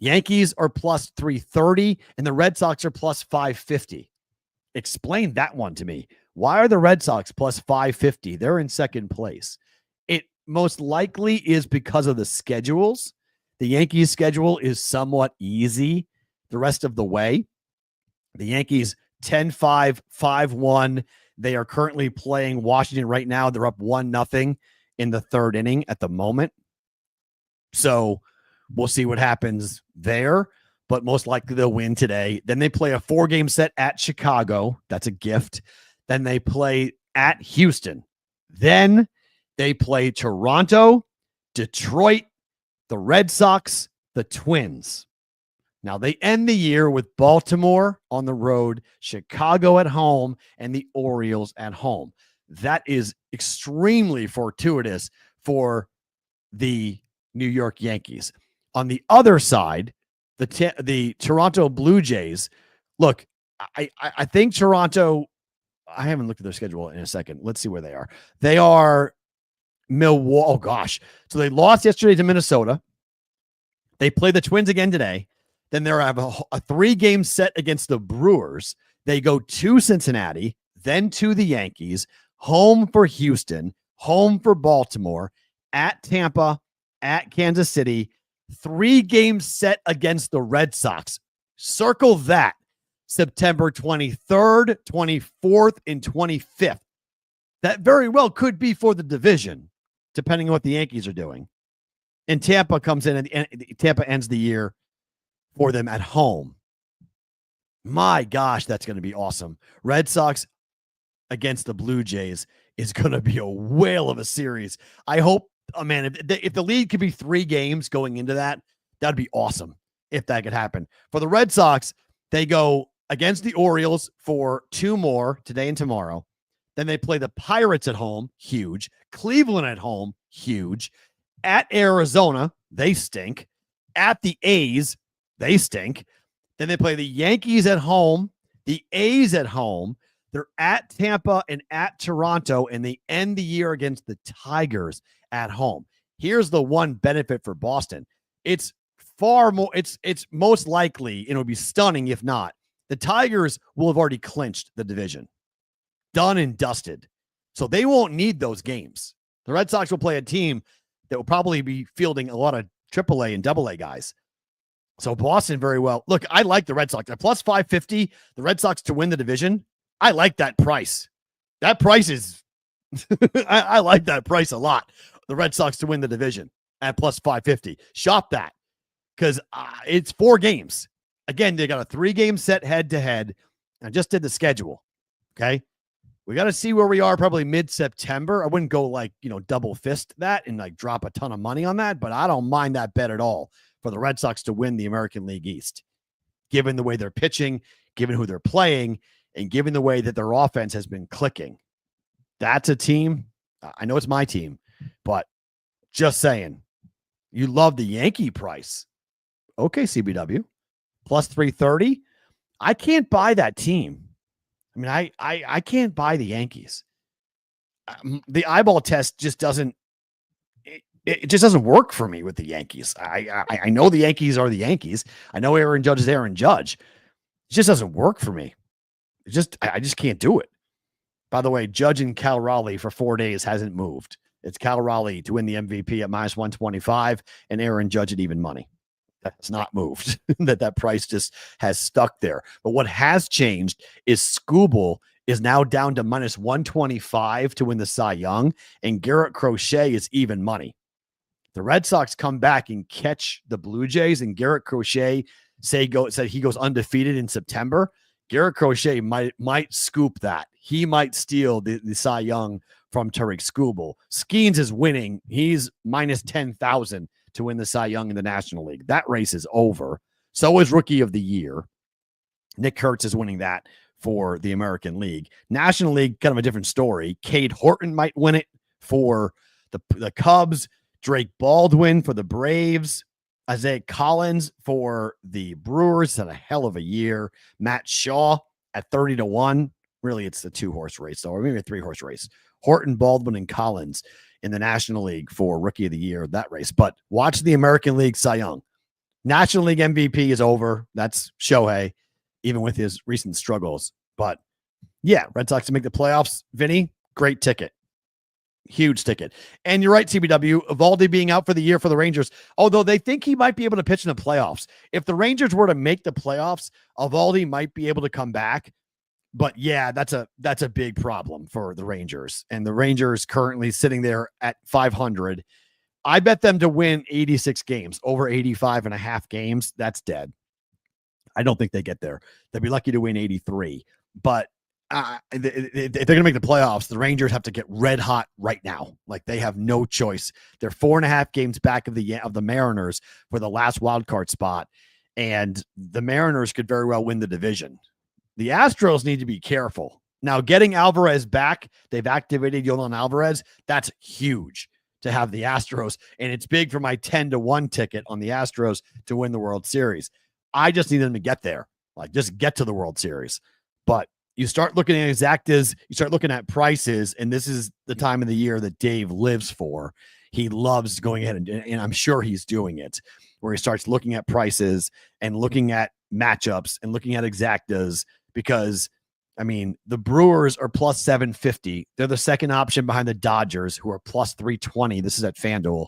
Yankees are plus 330 and the Red Sox are plus 550. Explain that one to me. Why are the Red Sox plus 550? They're in second place. It most likely is because of the schedules. The Yankees' schedule is somewhat easy the rest of the way. The Yankees 10-5, 5-1. They are currently playing Washington right now. They're up 1-0 in the 3rd inning at the moment. So we'll see what happens there, but most likely they'll win today. Then they play a 4-game set at Chicago. That's a gift. Then they play at Houston. Then they play Toronto, Detroit, the Red Sox, the Twins. Now they end the year with Baltimore on the road, Chicago at home, and the Orioles at home. That is extremely fortuitous for the New York Yankees. On the other side, the Toronto Blue Jays, look, I think Toronto, I haven't looked at their schedule in a second. Let's see where they are. They are Milwaukee. Oh, gosh. So they lost yesterday to Minnesota. They play the Twins again today. Then they have a 3-game set against the Brewers. They go to Cincinnati, then to the Yankees, home for Houston, home for Baltimore, at Tampa, at Kansas City, 3-game set against the Red Sox. Circle that. September 23rd, 24th, and 25th. That very well could be for the division, depending on what the Yankees are doing. And Tampa comes in, and Tampa ends the year for them at home. My gosh, that's going to be awesome. Red Sox against the Blue Jays is going to be a whale of a series. I hope, man, if the lead could be 3 games going into that, that'd be awesome if that could happen. For the Red Sox, they go against the Orioles for 2 more today and tomorrow. Then they play the Pirates at home, huge. Cleveland at home, huge. At Arizona, they stink. At the A's, they stink. Then they play the Yankees at home, the A's at home. They're at Tampa and at Toronto, and they end the year against the Tigers at home. Here's the one benefit for Boston. It's far more, it's most likely, and it would be stunning if not, the Tigers will have already clinched the division. Done and dusted. So they won't need those games. The Red Sox will play a team that will probably be fielding a lot of AAA and AA guys. So Boston very well. Look, I like the Red Sox. At plus 550, the Red Sox to win the division. I like that price. That price is, I like that price a lot. The Red Sox to win the division at plus 550. Shop that because it's 4 games. Again, they got a 3-game set head-to-head. I just did the schedule. Okay. We got to see where we are probably mid-September. I wouldn't go double fist that and drop a ton of money on that, but I don't mind that bet at all for the Red Sox to win the American League East, given the way they're pitching, given who they're playing, and given the way that their offense has been clicking. That's a team. I know it's my team, but just saying, you love the Yankee price. Okay, CBW, plus 330. I can't buy that team. I mean, I can't buy the Yankees. The eyeball test just doesn't, it just doesn't work for me with the Yankees. I know the Yankees are the Yankees. I know Aaron Judge is Aaron Judge. It just doesn't work for me. I just can't do it. By the way, Judge in Cal Raleigh for 4 days hasn't moved. It's Cal Raleigh to win the MVP at minus 125 and Aaron Judge at even money. That's not moved. that price just has stuck there. But what has changed is Skubal is now down to minus 125 to win the Cy Young, and Garrett Crochet is even money. The Red Sox come back and catch the Blue Jays, and Garrett Crochet said he goes undefeated in September. Garrett Crochet might scoop that. He might steal the Cy Young from Tariq Skubal. Skeens is winning. He's minus 10,000 to win the Cy Young in the National League. That race is over. So is Rookie of the Year. Nick Kurtz is winning that for the American League. National League, kind of a different story. Cade Horton might win it for the Cubs. Drake Baldwin for the Braves. Isaiah Collins for the Brewers. Had a hell of a year. Matt Shaw at 30-1. Really, it's the 2-horse race, though, or maybe a 3-horse race. Horton, Baldwin, and Collins in the National League for Rookie of the Year, that race. But watch the American League Cy Young. National League MVP is over. That's Shohei, even with his recent struggles. But yeah, Red Sox to make the playoffs. Vinny, great ticket. Huge ticket. And you're right, CBW, Eovaldi being out for the year for the Rangers, although they think he might be able to pitch in the playoffs. If the Rangers were to make the playoffs, Eovaldi might be able to come back. But yeah, that's a big problem for the Rangers. And the Rangers currently sitting there at 500. I bet them to win 86 games, over 85 and a half games. That's dead. I don't think they get there. They'd be lucky to win 83. But if they're going to make the playoffs, the Rangers have to get red hot right now. Like, they have no choice. They're 4.5 games back of the Mariners for the last wild card spot. And the Mariners could very well win the division. The Astros need to be careful. Now, getting Alvarez back, they've activated Yolan Alvarez. That's huge to have the Astros. And it's big for my 10-1 ticket on the Astros to win the World Series. I just need them to get there. Like, just get to the World Series. But you start looking at exactas, you start looking at prices, and this is the time of the year that Dave lives for. he loves going ahead and I'm sure he's doing it, where he starts looking at prices and looking at matchups and looking at exactas, because I mean, the Brewers are plus 750. They're the second option behind the Dodgers, who are plus 320. This is at FanDuel.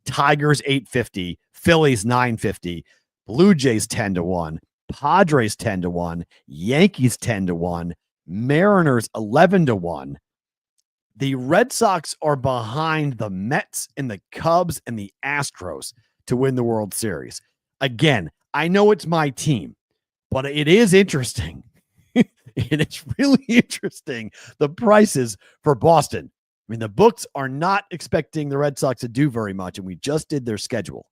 Tigers 850, Phillies 950, Blue Jays 10-1, Padres 10-1, Yankees 10-1, Mariners 11-1. The Red Sox are behind the Mets and the Cubs and the Astros to win the World Series. Again, I know it's my team, but it is interesting. And it's really interesting, the prices for Boston. I mean, the books are not expecting the Red Sox to do very much, and we just did their schedule.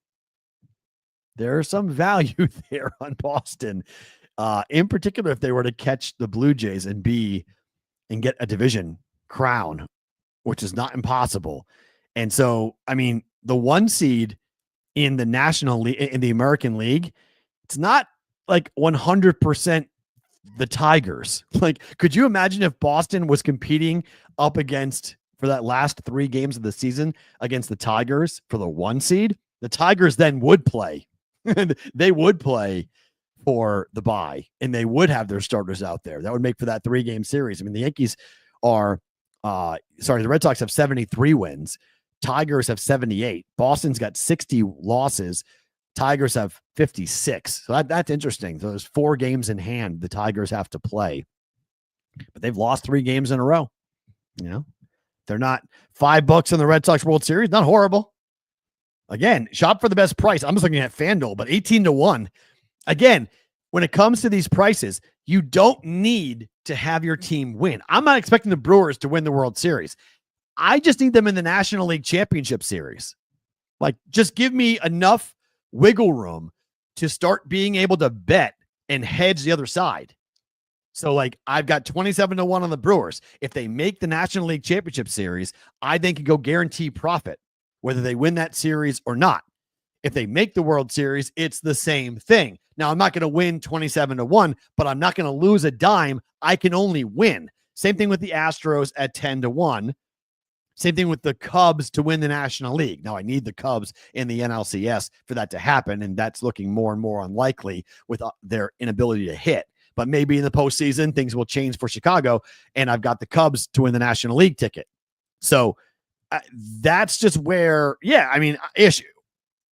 There's some value there on Boston, in particular if they were to catch the Blue Jays and get a division crown, which is not impossible. And so, I mean, the 1 seed in the National League, in the American League, it's not like 100% the Tigers. Like, could you imagine if Boston was competing up against, for that last 3 games of the season, against the Tigers for the 1 seed? The Tigers then would play. They would play for the bye, and they would have their starters out there. That would make for that 3-game series. I mean, the Yankees are, the Red Sox have 73 wins. Tigers have 78. Boston's got 60 losses. Tigers have 56. So that's interesting. So there's 4 games in hand the Tigers have to play, but they've lost 3 games in a row. You know, they're not $5 in the Red Sox World Series. Not horrible. Again, shop for the best price. I'm just looking at FanDuel, but 18-1. Again, when it comes to these prices, you don't need to have your team win. I'm not expecting the Brewers to win the World Series. I just need them in the National League Championship Series. Like, just give me enough wiggle room to start being able to bet and hedge the other side. So, like, I've got 27-1 on the Brewers. If they make the National League Championship Series, I then can go guarantee profit, whether they win that series or not. If they make the World Series, it's the same thing. Now, I'm not going to win 27-1, but I'm not going to lose a dime. I can only win. Same thing with the Astros at 10-1. Same thing with the Cubs to win the National League. Now, I need the Cubs in the NLCS for that to happen, and that's looking more and more unlikely with their inability to hit. But maybe in the postseason, things will change for Chicago, and I've got the Cubs to win the National League ticket. So that's just where,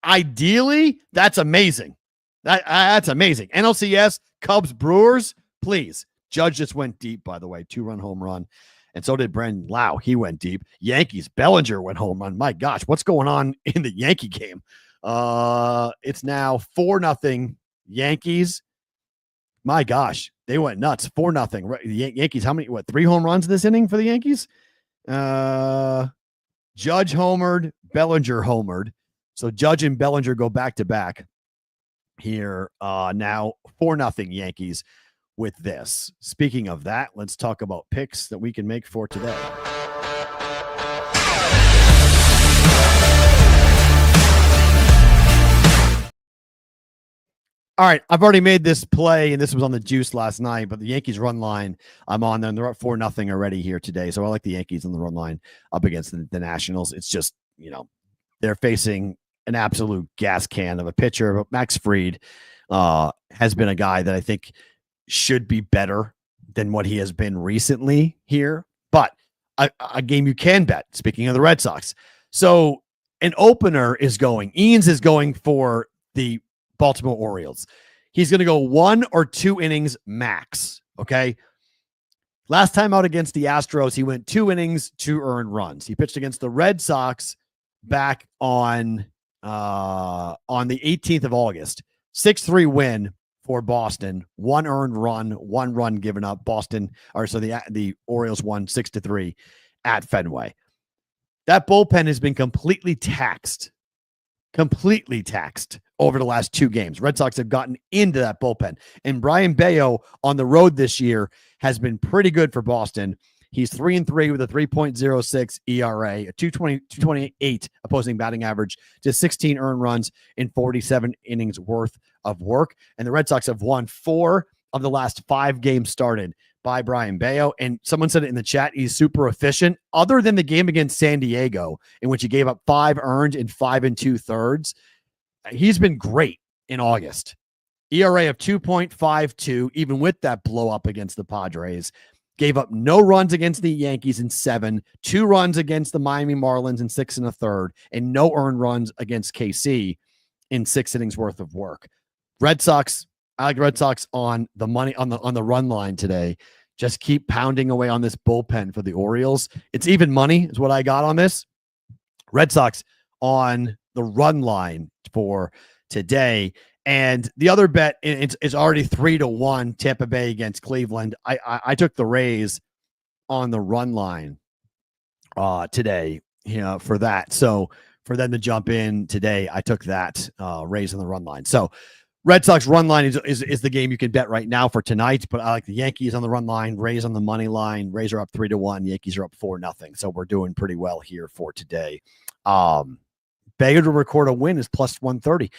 ideally, that's amazing. That's amazing. NLCS, Cubs, Brewers, please. Judge just went deep, by the way, 2-run home run. And so did Brandon Lau. He went deep. Yankees, Bellinger went home run. My gosh, what's going on in the Yankee game? It's now 4-0 Yankees. My gosh, they went nuts. 4-0. Right, the Yankees, how many, 3 home runs this inning for the Yankees? Judge homered, Bellinger homered. So Judge and Bellinger go back-to-back here. Now 4-0 Yankees. With this. Speaking of that, let's talk about picks that we can make for today. All right, I've already made this play, and this was on the juice last night, but the Yankees run line, I'm on them. They're up 4-0 already here today, so I like the Yankees on the run line up against the Nationals. It's just, they're facing an absolute gas can of a pitcher. But Max Fried has been a guy that I think should be better than what he has been recently here, but a game you can bet, speaking of the Red Sox. So an opener is going, Eanes is going for the Baltimore Orioles. He's going to go 1 or 2 innings max. Okay. Last time out against the Astros, he went 2 innings, 2 earned runs. He pitched against the Red Sox back on the 18th of August, 6-3 win for Boston, 1 earned run, 1 run given up. The Orioles won 6-3 at Fenway. That bullpen has been completely taxed over the last 2 games. Red Sox have gotten into that bullpen, and Brian Bayo on the road this year has been pretty good for Boston. He's 3-3 with a 3.06 ERA, a 228 opposing batting average, to 16 earned runs in 47 innings worth of work. And the Red Sox have won 4 of the last 5 games started by Brian Bayo. And someone said it in the chat, he's super efficient. Other than the game against San Diego, in which he gave up 5 earned in 5 2/3, he's been great in August. ERA of 2.52, even with that blow up against the Padres. Gave up no runs against the Yankees in 7, 2 runs against the Miami Marlins in 6 1/3, and no earned runs against KC in 6 innings worth of work. Red Sox, I like the Red Sox on the money on the run line today. Just keep pounding away on this bullpen for the Orioles. It's even money is what I got on this. Red Sox on the run line for today. And the other bet is already 3-1 Tampa Bay against Cleveland. I took the Rays on the run line today, for that. So for them to jump in today, I took that Rays on the run line. So Red Sox run line is the game you can bet right now for tonight. But I like the Yankees on the run line, Rays on the money line. Rays are up 3-1, Yankees are up 4-0. So we're doing pretty well here for today. Bayer to record a win is plus 130.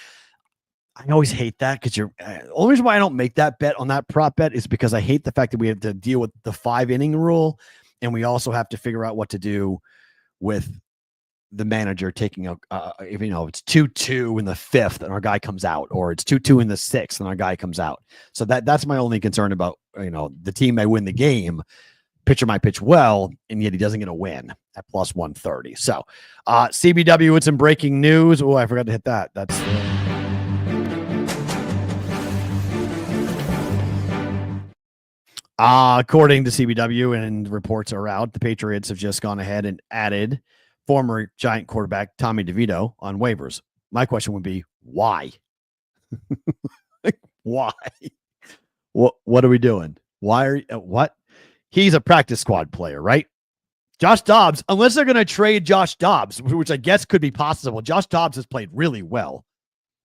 I always hate that because the only reason why I don't make that bet on that prop bet is because I hate the fact that we have to deal with the 5-inning rule, and we also have to figure out what to do with the manager taking if it's 2-2 in the 5th and our guy comes out, or it's 2-2 in the 6th and our guy comes out. So that's my only concern about the team may win the game, pitcher might pitch well, and yet he doesn't get a win at plus 130. So CBW with some breaking news. Oh, I forgot to hit that. That's according to CBW, and reports are out, the Patriots have just gone ahead and added former Giant quarterback Tommy DeVito on waivers. My question would be, why? Why? What are we doing? Why are what? He's a practice squad player, right? Josh Dobbs, unless they're going to trade Josh Dobbs, which I guess could be possible. Josh Dobbs has played really well.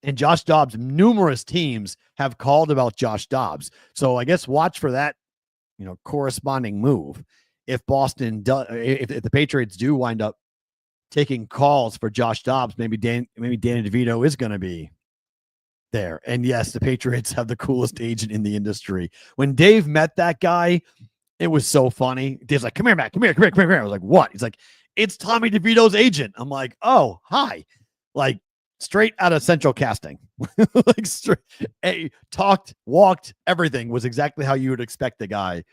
And Josh Dobbs, numerous teams have called about Josh Dobbs. So I guess watch for that, corresponding move. If Boston does, if the Patriots do wind up taking calls for Josh Dobbs, maybe Danny DeVito is going to be there. And yes, the Patriots have the coolest agent in the industry. When Dave met that guy, it was so funny. Dave's like, "Come here, Matt. Come here. I was like, "What?" He's like, "It's Tommy DeVito's agent." I'm like, "Oh, hi." Like straight out of Central Casting. Like straight, talked, walked, everything was exactly how you would expect the guy.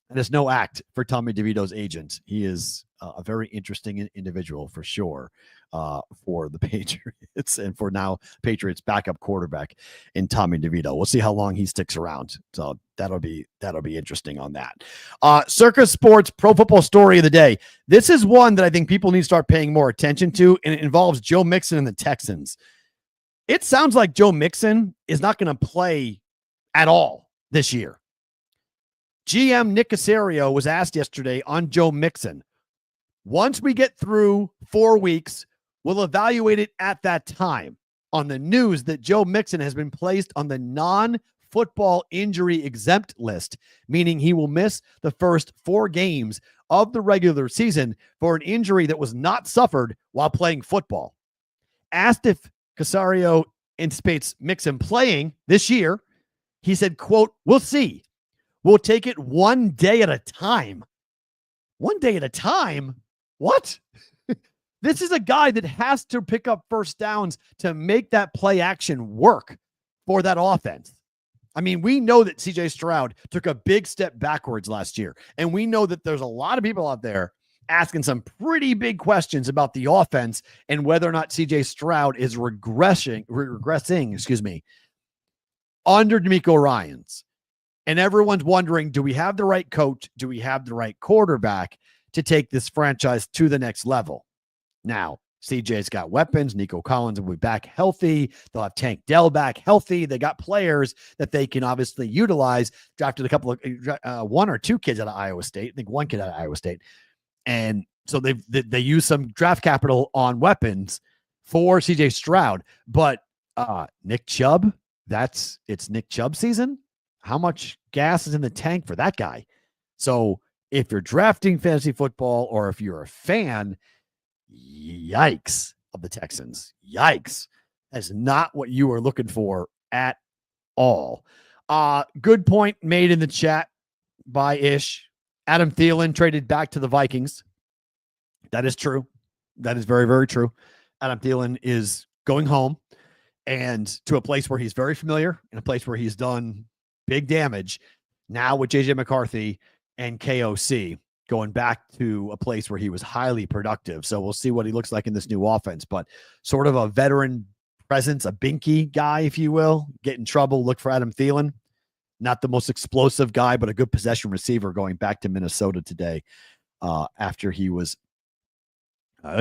And there's no act for Tommy DeVito's agent. He is a very interesting individual for sure, for the Patriots and for now Patriots backup quarterback in Tommy DeVito. We'll see how long he sticks around. So that'll be interesting on that. Circus Sports Pro Football Story of the Day. This is one that I think people need to start paying more attention to, and it involves Joe Mixon and the Texans. It sounds like Joe Mixon is not going to play at all this year. GM Nick Caserio was asked yesterday on Joe Mixon. Once we get through 4 weeks, we'll evaluate it at that time. On the news that Joe Mixon has been placed on the non-football injury exempt list, meaning he will miss the first 4 games of the regular season for an injury that was not suffered while playing football. Asked if Caserio anticipates Mixon playing this year, he said, quote, "We'll see. We'll take it one day at a time." 1 day at a time? What? This is a guy that has to pick up first downs to make that play action work for that offense. I mean, we know that CJ Stroud took a big step backwards last year. And we know that there's a lot of people out there asking some pretty big questions about the offense and whether or not CJ Stroud is regressing, under DeMeco Ryans. And everyone's wondering, do we have the right coach? Do we have the right quarterback to take this franchise to the next level? Now, CJ's got weapons. Nico Collins will be back healthy. They'll have Tank Dell back healthy. They got players that they can obviously utilize. Drafted a couple of 1 or 2 kids out of Iowa State. I think 1 kid out of Iowa State. And so they use some draft capital on weapons for CJ Stroud. But Nick Chubb, it's Nick Chubb season. How much gas is in the tank for that guy? So if you're drafting fantasy football or if you're a fan, yikes of the Texans. Yikes. That's not what you are looking for at all. Good point made in the chat Ish. Adam Thielen traded back to the Vikings. That is true. That is very, very true. Adam Thielen is going home and to a place where he's very familiar, in a place where he's done big damage. Now with JJ McCarthy and KOC going back to a place where he was highly productive. So we'll see what he looks like in this new offense, but sort of a veteran presence, a binky guy, if you will. Get in trouble, look for Adam Thielen. Not the most explosive guy, but a good possession receiver going back to Minnesota today after he was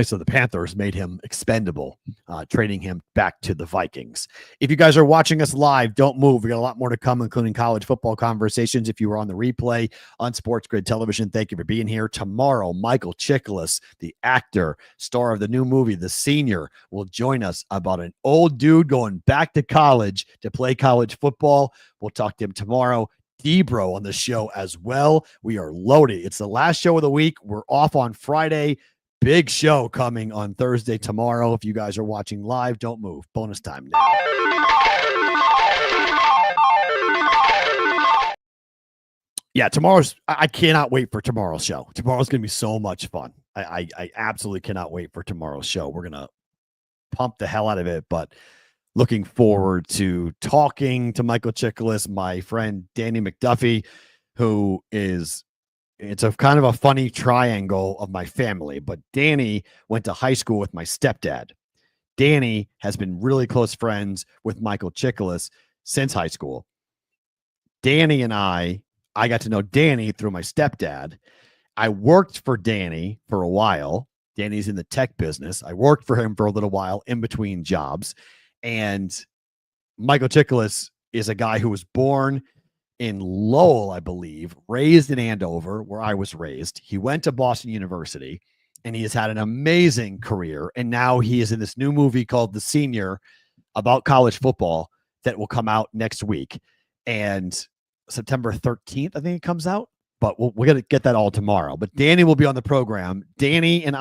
so the Panthers made him expendable, trading him back to the Vikings. If you guys are watching us live, don't move. We got a lot more to come, including college football conversations. If you were on the replay on Sports Grid Television, thank you for being here. Tomorrow, Michael Chiklis, the actor, star of the new movie, The Senior, will join us about an old dude going back to college to play college football. We'll talk to him tomorrow. Debro on the show as well. We are loaded. It's the last show of the week. We're off on Friday. Big show coming on Thursday tomorrow. If you guys are watching live, don't move. Bonus time now. Yeah, I cannot wait for tomorrow's show. Tomorrow's going to be so much fun. I absolutely cannot wait for tomorrow's show. We're going to pump the hell out of it, but looking forward to talking to Michael Chiklis, my friend Danny McDuffie, who is... It's a kind of a funny triangle of my family, but Danny went to high school with my stepdad. Danny has been really close friends with Michael Chiklis since high school. Danny and I got to know Danny through my stepdad. I worked for Danny for a while. Danny's in the tech business. I worked for him for a little while in between jobs. And Michael Chiklis is a guy who was born in Lowell, I believe, raised in Andover, where I was raised. He went to Boston University, and he has had an amazing career. And now he is in this new movie called The Senior about college football that will come out next week. And September 13th, I think it comes out. But we're going to get that all tomorrow. But Danny will be on the program. Danny and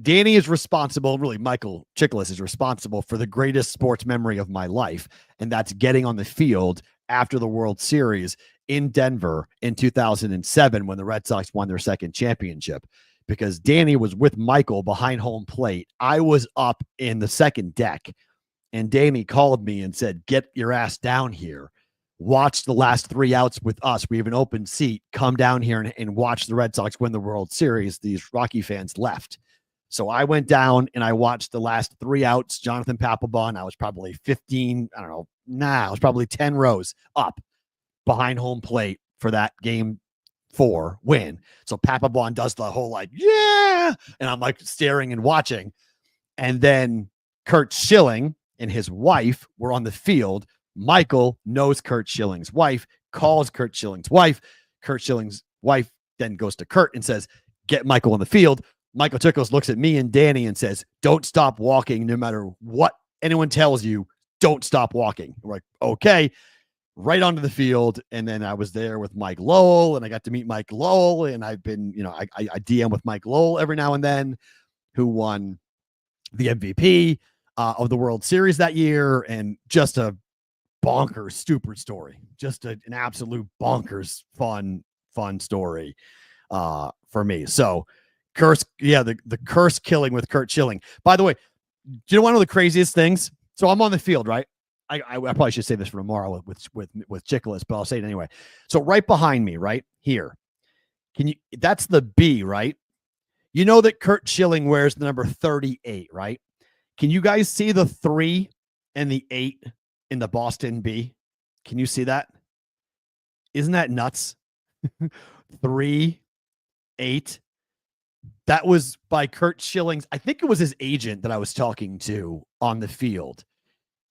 Danny is responsible, really Michael Chiklis is responsible for the greatest sports memory of my life, and that's getting on the field after the World Series in Denver in 2007 when the Red Sox won their second championship, because Danny was with Michael behind home plate. I was up in the second deck, and Danny called me and said, "Get your ass down here. Watch the last 3 outs with us. We have an open seat. Come down here and watch the Red Sox win the World Series." These Rocky fans left. So I went down and I watched the last 3 outs. Jonathan Papelbon, I was probably 15, I was probably 10 rows up behind home plate for that game 4 win. So Papelbon does the whole yeah, and I'm staring and watching. And then Curt Schilling and his wife were on the field. Michael knows Curt Schilling's wife, calls Curt Schilling's wife. Curt Schilling's wife then goes to Curt and says, "Get Michael on the field." Michael Chiklis looks at me and Danny and says, "Don't stop walking. No matter what anyone tells you, don't stop walking." We're like, okay, right onto the field. And then I was there with Mike Lowell, and I got to meet Mike Lowell. And I've been, I DM with Mike Lowell every now and then, who won the MVP of the World Series that year. And just a bonkers, stupid story. Just an absolute bonkers, fun story for me. So, the curse killing with Curt Schilling. By the way, do you know one of the craziest things? So I'm on the field, right? I probably should say this for tomorrow with Chiklis, but I'll say it anyway. So right behind me, right here, that's the B, right? You know that Curt Schilling wears the number 38, right? Can you guys see the 3 and the 8 in the Boston B? Can you see that? Isn't that nuts? 3, 8. That was by Curt Schilling's. I think it was his agent that I was talking to on the field.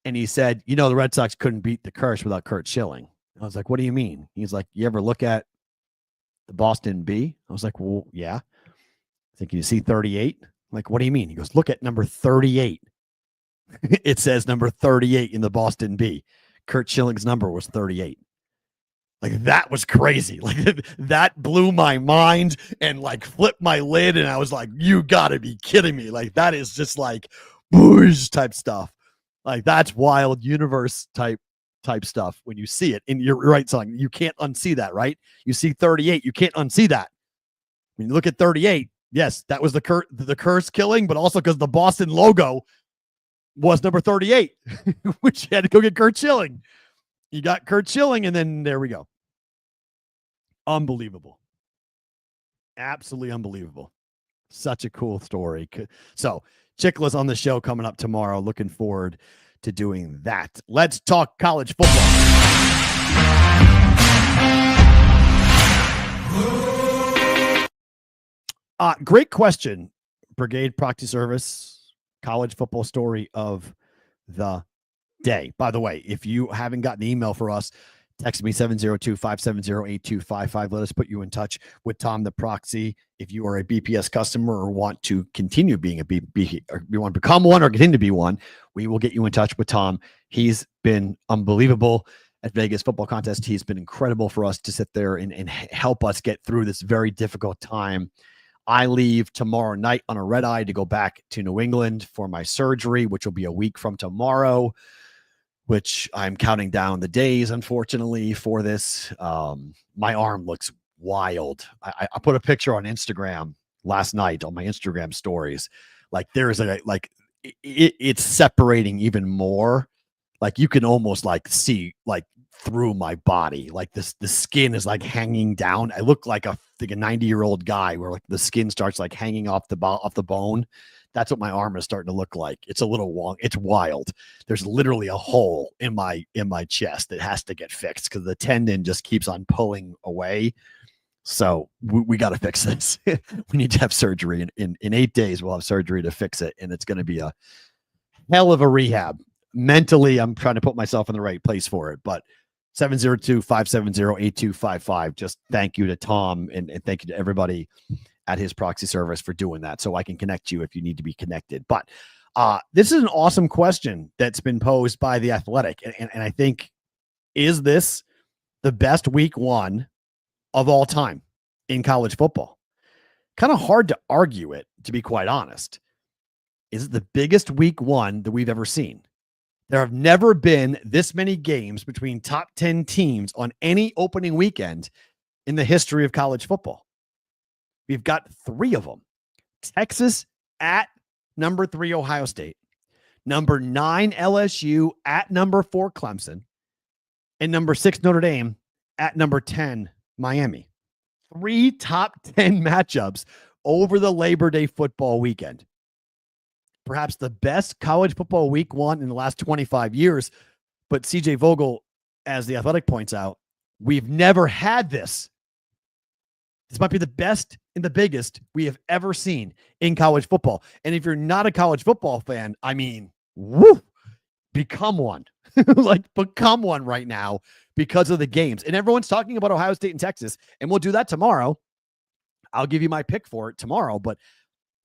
And he said, the Red Sox couldn't beat the curse without Curt Schilling. I was like, "What do you mean?" He's like, "You ever look at the Boston B?" I was like, "Well, yeah." I think, "You see 38? I'm like, "What do you mean?" He goes, "Look at number 38. It says number 38 in the Boston B. Curt Schilling's number was 38. That was crazy. That blew my mind and flipped my lid. And I was like, "You gotta be kidding me." That is just boosh type stuff. That's wild universe type type stuff when you see it. And you're right, son. You can't unsee that, right? You see 38, you can't unsee that. When you look at 38, yes, that was the curse killing, but also because the Boston logo was number 38, which you had to go get Curt Schilling. You got Curt Schilling, and then there we go. Unbelievable. Absolutely unbelievable. Such a cool story. So, Chickla's on the show coming up tomorrow. Looking forward to doing that. Let's talk college football. Great question. Brigade Proxy Service, college football story of the day. By the way, if you haven't gotten the email for us, text me 702-570-8255. Let us put you in touch with Tom the Proxy. If you are a BPS customer or want to continue being a BP, or you want to become one or continue to be one, we will get you in touch with Tom. He's been unbelievable at Vegas Football Contest. He's been incredible for us to sit there and help us get through this very difficult time. I leave tomorrow night on a red eye to go back to New England for my surgery, which will be a week from tomorrow, which I'm counting down the days, unfortunately, for this. My arm looks wild. I put a picture on Instagram last night on my Instagram stories. Like there's it's separating even more. Like you can almost like see like through my body. Like the skin is like hanging down. I look like a 90-year-old guy where like the skin starts like hanging off the bone. That's what my arm is starting to look like. It's a little long. It's wild. There's literally a hole in my chest that has to get fixed because the tendon just keeps on pulling away. So we got to fix this. We need to have surgery. In 8 days, we'll have surgery to fix it. And it's going to be a hell of a rehab. Mentally, I'm trying to put myself in the right place for it. But 702-570-8255. Just thank you to Tom and thank you to everybody at his proxy service for doing that so I can connect you if you need to be connected. But this is an awesome question that's been posed by The Athletic. And I think, is this the best week one of all time in college football? Kind of hard to argue it, to be quite honest. Is it the biggest week one that we've ever seen? There have never been this many games between top 10 teams on any opening weekend in the history of college football. We've got 3 of them. Texas at number 3, Ohio State. Number 9, LSU at number 4, Clemson. And number 6, Notre Dame at number 10, Miami. 3 top 10 matchups over the Labor Day football weekend. Perhaps the best college football week one in the last 25 years. But CJ Vogel, as The Athletic points out, we've never had this. This might be the best and the biggest we have ever seen in college football. And if you're not a college football fan, I mean, woo, become one. Like, become one right now because of the games. And everyone's talking about Ohio State and Texas, and we'll do that tomorrow. I'll give you my pick for it tomorrow, but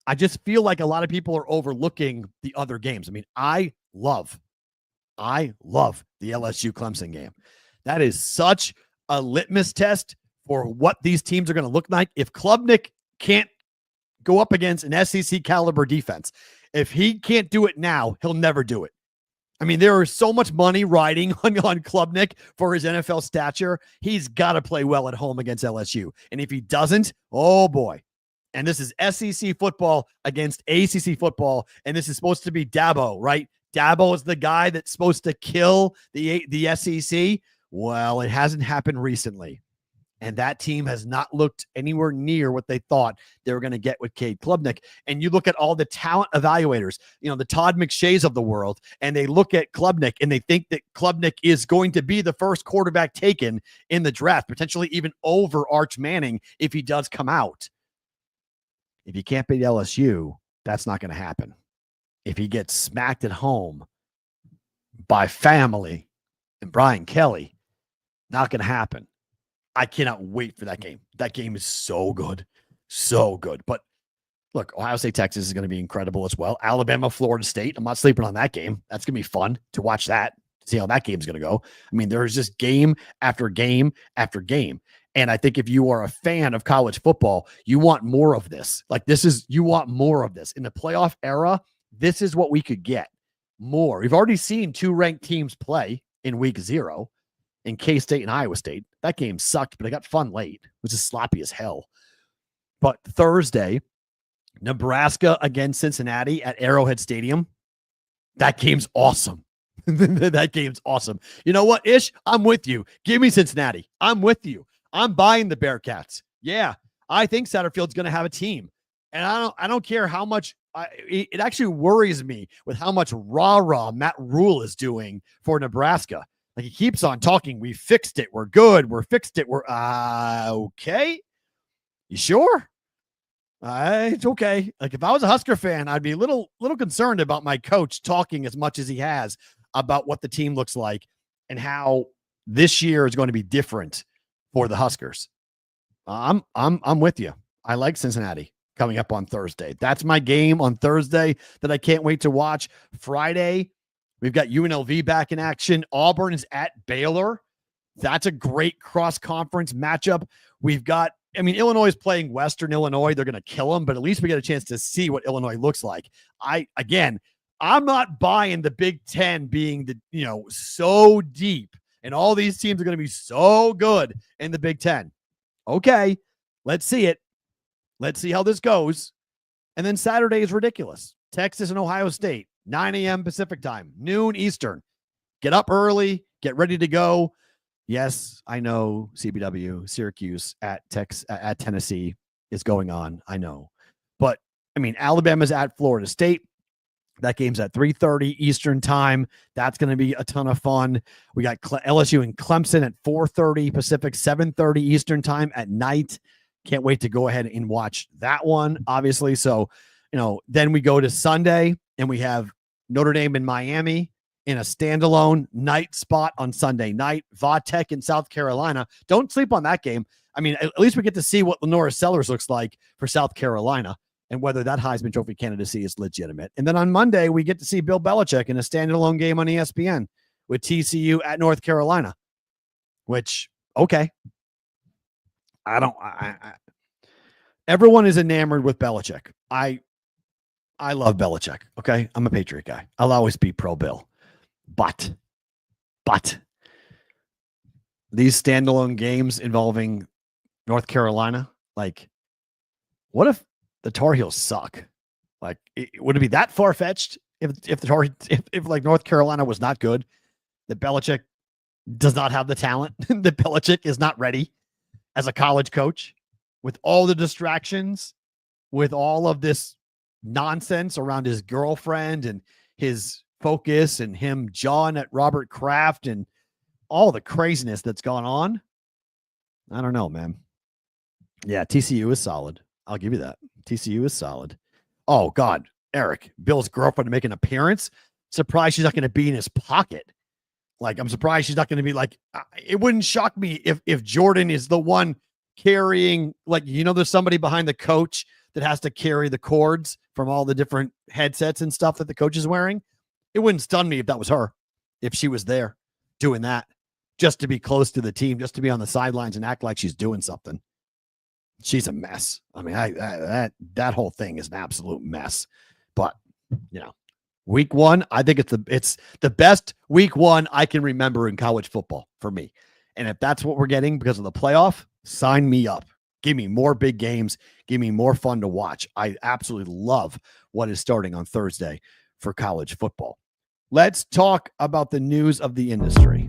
I just feel like a lot of people are overlooking the other games. I mean, I love the LSU Clemson game. That is such a litmus test for what these teams are going to look like. If Klubnik can't go up against an SEC caliber defense, if he can't do it now, he'll never do it. I mean, there is so much money riding on Klubnik for his NFL stature. He's got to play well at home against LSU. And if he doesn't, oh boy. And this is SEC football against ACC football. And this is supposed to be Dabo, right? Dabo is the guy that's supposed to kill the SEC. Well, it hasn't happened recently. And that team has not looked anywhere near what they thought they were going to get with Cade Klubnik. And you look at all the talent evaluators, you know, the Todd McShays of the world, and they look at Klubnik and they think that Klubnik is going to be the first quarterback taken in the draft, potentially even over Arch Manning if he does come out. If you can't beat LSU, that's not going to happen. If he gets smacked at home by family and Brian Kelly, not going to happen. I cannot wait for that game. That game is so good. So good. But look, Ohio State, Texas is going to be incredible as well. Alabama, Florida State. I'm not sleeping on that game. That's going to be fun to watch that, see how that game's going to go. I mean, there's just game after game after game. And I think if you are a fan of college football, you want more of this. Like you want more of this. In the playoff era, this is what we could get. More. We've already seen 2 ranked teams play in week 0 in K-State and Iowa State. That game sucked, but it got fun late. It was just sloppy as hell. But Thursday, Nebraska against Cincinnati at Arrowhead Stadium. That game's awesome. That game's awesome. You know what, Ish? I'm with you. Give me Cincinnati. I'm with you. I'm buying the Bearcats. Yeah, I think Satterfield's going to have a team. And I don't care how much it actually worries me with how much rah-rah Matt Perrault is doing for Nebraska. Like, he keeps on talking. We fixed it. We're good. We're fixed it. We're okay. You sure? It's okay. Like, if I was a Husker fan, I'd be a little concerned about my coach talking as much as he has about what the team looks like and how this year is going to be different for the Huskers. I'm with you. I like Cincinnati coming up on Thursday. That's my game on Thursday that I can't wait to watch. Friday, we've got UNLV back in action. Auburn is at Baylor. That's a great cross-conference matchup. We've got, Illinois is playing Western Illinois. They're going to kill them, but at least we get a chance to see what Illinois looks like. I'm not buying the Big Ten being so deep and all these teams are going to be so good in the Big Ten. Okay, let's see it. Let's see how this goes. And then Saturday is ridiculous. Texas and Ohio State, 9 a.m. Pacific time, noon Eastern. Get up early, get ready to go. Yes, I know CBW, Syracuse at Tennessee is going on. I know. But, Alabama's at Florida State. That game's at 3:30 Eastern time. That's going to be a ton of fun. We got LSU and Clemson at 4:30 Pacific, 7:30 Eastern time at night. Can't wait to go ahead and watch that one, obviously. So, then we go to Sunday and we have Notre Dame and Miami in a standalone night spot on Sunday night. Vatek in South Carolina. Don't sleep on that game. At least we get to see what Lenora Sellers looks like for South Carolina and whether that Heisman Trophy candidacy is legitimate. And then on Monday, we get to see Bill Belichick in a standalone game on ESPN with TCU at North Carolina, which, okay. Everyone is enamored with Belichick. I love Belichick. Okay. I'm a Patriot guy. I'll always be pro Bill, but these standalone games involving North Carolina, like, what if the Tar Heels suck? Like, would it be that far-fetched if North Carolina was not good, that Belichick does not have the talent, that Belichick is not ready as a college coach with all the distractions, with all of this nonsense around his girlfriend and his focus and him jawing at Robert Kraft and all the craziness that's gone on? I don't know, man. Yeah, TCU is solid. I'll give you that. TCU is solid. Oh, God. Eric, Bill's girlfriend to make an appearance. Surprised she's not going to be in his pocket. Like, I'm surprised she's not going to be like, it wouldn't shock me if Jordan is the one carrying, there's somebody behind the coach that has to carry the cords from all the different headsets and stuff that the coach is wearing. It wouldn't stun me if that was her, if she was there doing that, just to be close to the team, just to be on the sidelines and act like she's doing something. She's a mess. That whole thing is an absolute mess. But, week one, I think it's the best week one I can remember in college football for me. And if that's what we're getting because of the playoff, sign me up. Give me more big games. Give me more fun to watch. I absolutely love what is starting on Thursday for college football. Let's talk about the news of the industry.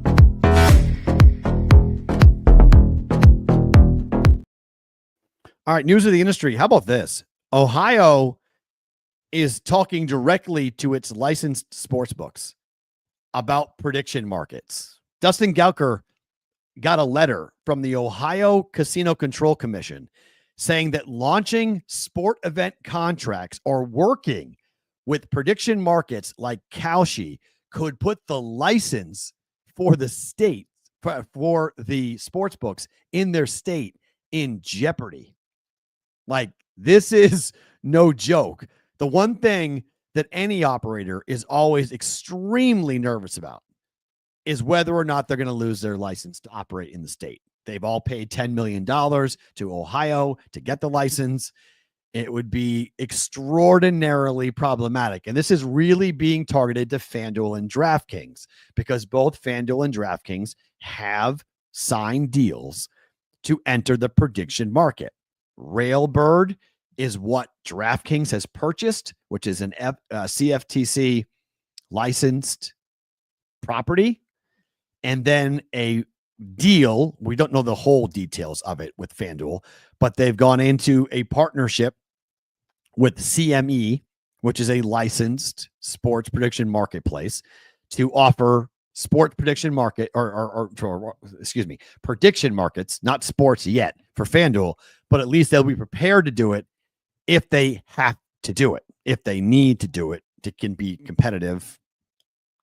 All right, news of the industry. How about this? Ohio is talking directly to its licensed sports books about prediction markets. Dustin Gauker got a letter from the Ohio Casino Control Commission saying that launching sport event contracts or working with prediction markets like Kalshi could put the license for the state, for the sports books in their state in jeopardy. Like, this is no joke. The one thing that any operator is always extremely nervous about is whether or not they're going to lose their license to operate in the state. They've all paid $10 million to Ohio to get the license. it would be extraordinarily problematic. And this is really being targeted to FanDuel and DraftKings because both FanDuel and DraftKings have signed deals to enter the prediction market. Railbird is what DraftKings has purchased, which is an CFTC licensed property. And then a deal, we don't know the whole details of it with FanDuel, but they've gone into a partnership with CME, which is a licensed sports prediction marketplace, to offer sports prediction market prediction markets, not sports yet for FanDuel, but at least they'll be prepared to do it if they have to do it, if they need to do it to can be competitive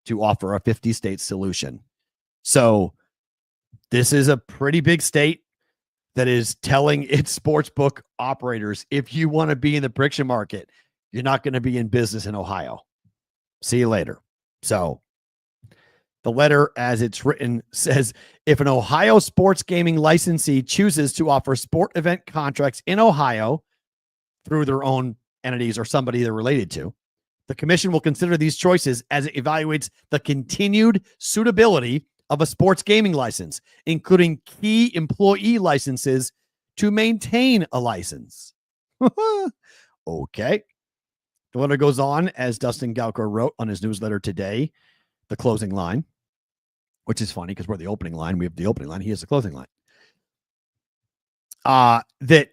to offer a 50-state solution. So this is a pretty big state that is telling its sportsbook operators, if you want to be in the prediction market, you're not going to be in business in Ohio. See you later. So the letter, as it's written, says, if an Ohio sports gaming licensee chooses to offer sport event contracts in Ohio through their own entities or somebody they're related to, the commission will consider these choices as it evaluates the continued suitability of a sports gaming license, including key employee licenses to maintain a license. Okay. The letter goes on, as Dustin Gauker wrote on his newsletter today, the closing line, which is funny because we're the opening line. We have the opening line. He has the closing line. That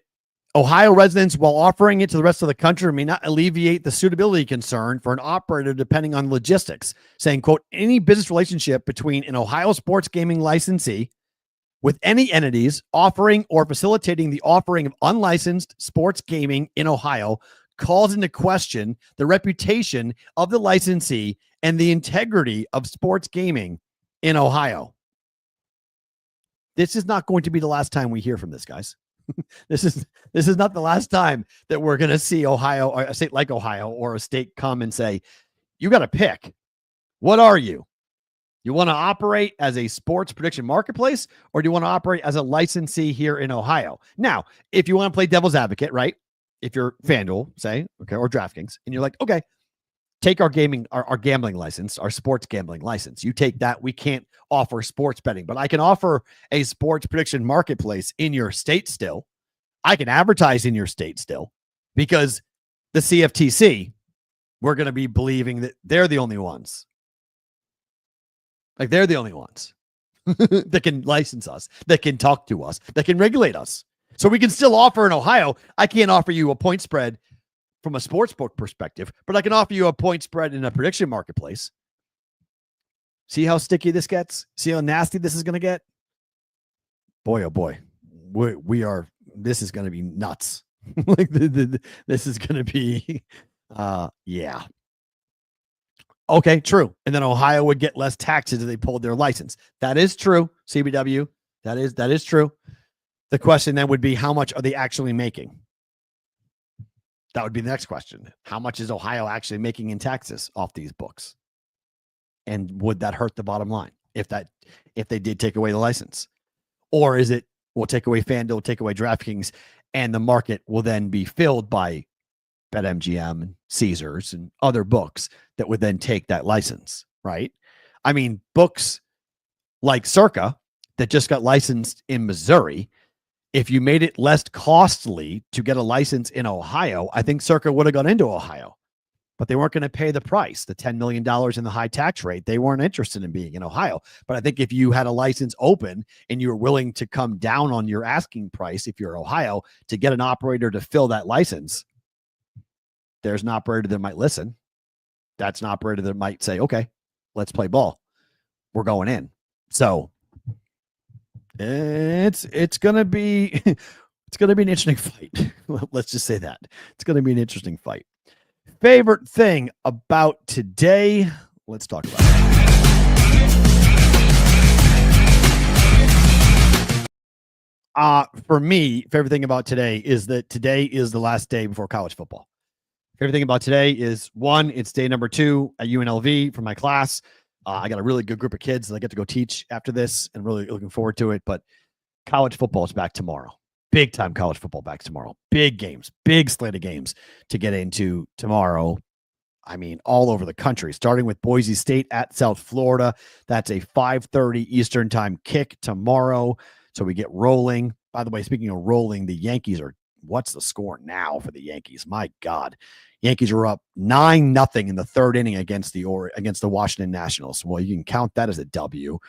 Ohio residents, while offering it to the rest of the country, may not alleviate the suitability concern for an operator depending on logistics, saying, quote, any business relationship between an Ohio sports gaming licensee with any entities offering or facilitating the offering of unlicensed sports gaming in Ohio calls into question the reputation of the licensee and the integrity of sports gaming in Ohio. This is not going to be the last time we hear from this, guys. This is not the last time that we're going to see Ohio, or a state like Ohio, or a state come and say, you got to pick. What are you? You want to operate as a sports prediction marketplace, or do you want to operate as a licensee here in Ohio? Now, if you want to play devil's advocate, right? If you're FanDuel, say, okay, or DraftKings, and you're like, okay, take our gambling license, our sports gambling license. You take that. We can't offer sports betting, but I can offer a sports prediction marketplace in your state still. I can advertise in your state still because the CFTC, we're going to be believing that they're the only ones. Like they're the only ones that can license us, that can talk to us, that can regulate us. So we can still offer in Ohio. I can't offer you a point spread from a sportsbook perspective, but I can offer you a point spread in a prediction marketplace. See how sticky this gets? See how nasty this is going to get? Boy, oh boy. This is going to be nuts. Like this is going to be, yeah. Okay, true. And then Ohio would get less taxes if they pulled their license. That is true, CBW. That is true. The question then would be, how much are they actually making? That would be the next question. How much is Ohio actually making in taxes off these books? And would that hurt the bottom line if they did take away the license? Or is it, we'll take away FanDuel, take away DraftKings, and the market will then be filled by BetMGM and Caesars and other books that would then take that license, right? I mean, books like Circa that just got licensed in Missouri, if you made it less costly to get a license in Ohio, I think Circa would have gone into Ohio, but they weren't going to pay the price, the $10 million in the high tax rate. They weren't interested in being in Ohio. But I think if you had a license open and you were willing to come down on your asking price, if you're Ohio, to get an operator to fill that license, there's an operator that might listen. That's an operator that might say, okay, let's play ball. We're going in. So it's gonna be an interesting fight. Let's just say that it's gonna be an interesting fight. Favorite thing about today? Let's talk about it. For me, favorite thing about today is that today is the last day before college football. Favorite thing about today is, one, it's day number 2 at UNLV for my class. I got a really good group of kids that I get to go teach after this and really looking forward to it. But college football is back tomorrow. big time college football back tomorrow. Big games, big slate of games to get into tomorrow. I mean, all over the country, starting with Boise State at South Florida. That's a 5:30 Eastern time kick tomorrow. So we get rolling. By the way, speaking of rolling, the Yankees are, what's the score now for the Yankees? My God. Yankees are up 9-0 in the third inning against the Washington Nationals. Well, you can count that as a W.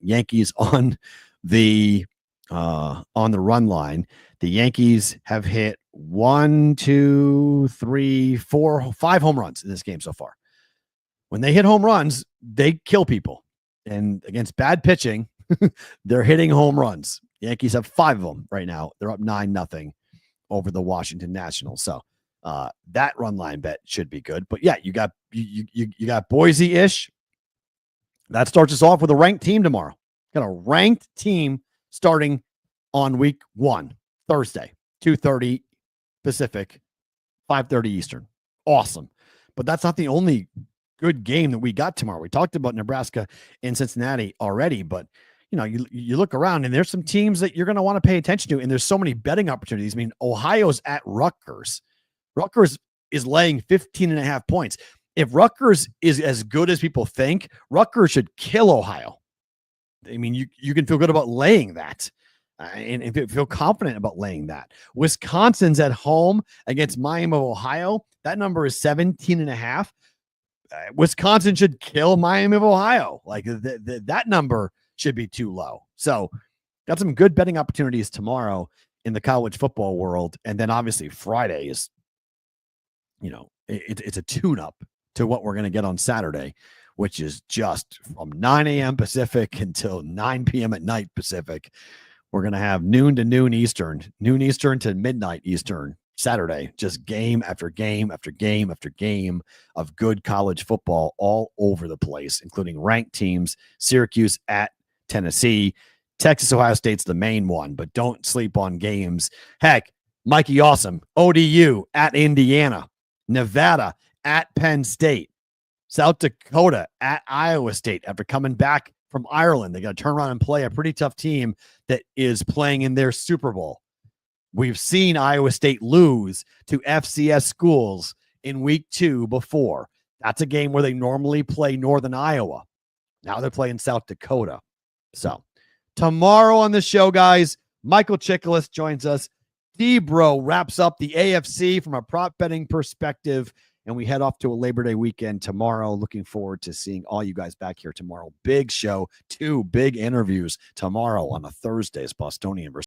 Yankees on the run line. The Yankees have hit 5 home runs in this game so far. When they hit home runs, they kill people. And against bad pitching, they're hitting home runs. Yankees have 5 of them right now. They're up 9-0 over the Washington Nationals. So that run line bet should be good. But yeah, you got Boise-ish. That starts us off with a ranked team tomorrow. Got a ranked team starting on week 1, Thursday, 2:30 Pacific, 5:30 Eastern. Awesome. But that's not the only good game that we got tomorrow. We talked about Nebraska and Cincinnati already, but you look around and there's some teams that you're going to want to pay attention to, and there's so many betting opportunities. I mean, Ohio's at Rutgers. Rutgers is laying 15.5 points. If Rutgers is as good as people think, Rutgers should kill Ohio. I mean, you can feel good about laying that. And feel confident about laying that. Wisconsin's at home against Miami of Ohio. That number is 17.5. Wisconsin should kill Miami of Ohio. Like that number should be too low. So got some good betting opportunities tomorrow in the college football world. And then obviously Friday is, it's a tune-up to what we're going to get on Saturday, which is just from 9 a.m. Pacific until 9 p.m. at night Pacific. We're going to have noon to noon Eastern to midnight Eastern Saturday, just game after game after game after game of good college football all over the place, including ranked teams. Syracuse at Tennessee. Texas, Ohio State's the main one, but don't sleep on games. Heck, Mikey Awesome, ODU at Indiana. Nevada at Penn State. South Dakota at Iowa State after coming back from Ireland. They got to turn around and play a pretty tough team that is playing in their Super Bowl. We've seen Iowa State lose to FCS schools in week 2 before. That's a game where they normally play Northern Iowa. Now they're playing South Dakota. So tomorrow on the show, guys, Michael Chiklis joins us. D-Bro wraps up the AFC from a prop betting perspective, and we head off to a Labor Day weekend tomorrow. Looking forward to seeing all you guys back here tomorrow. Big show, 2 big interviews tomorrow on a Thursday's Bostonian versus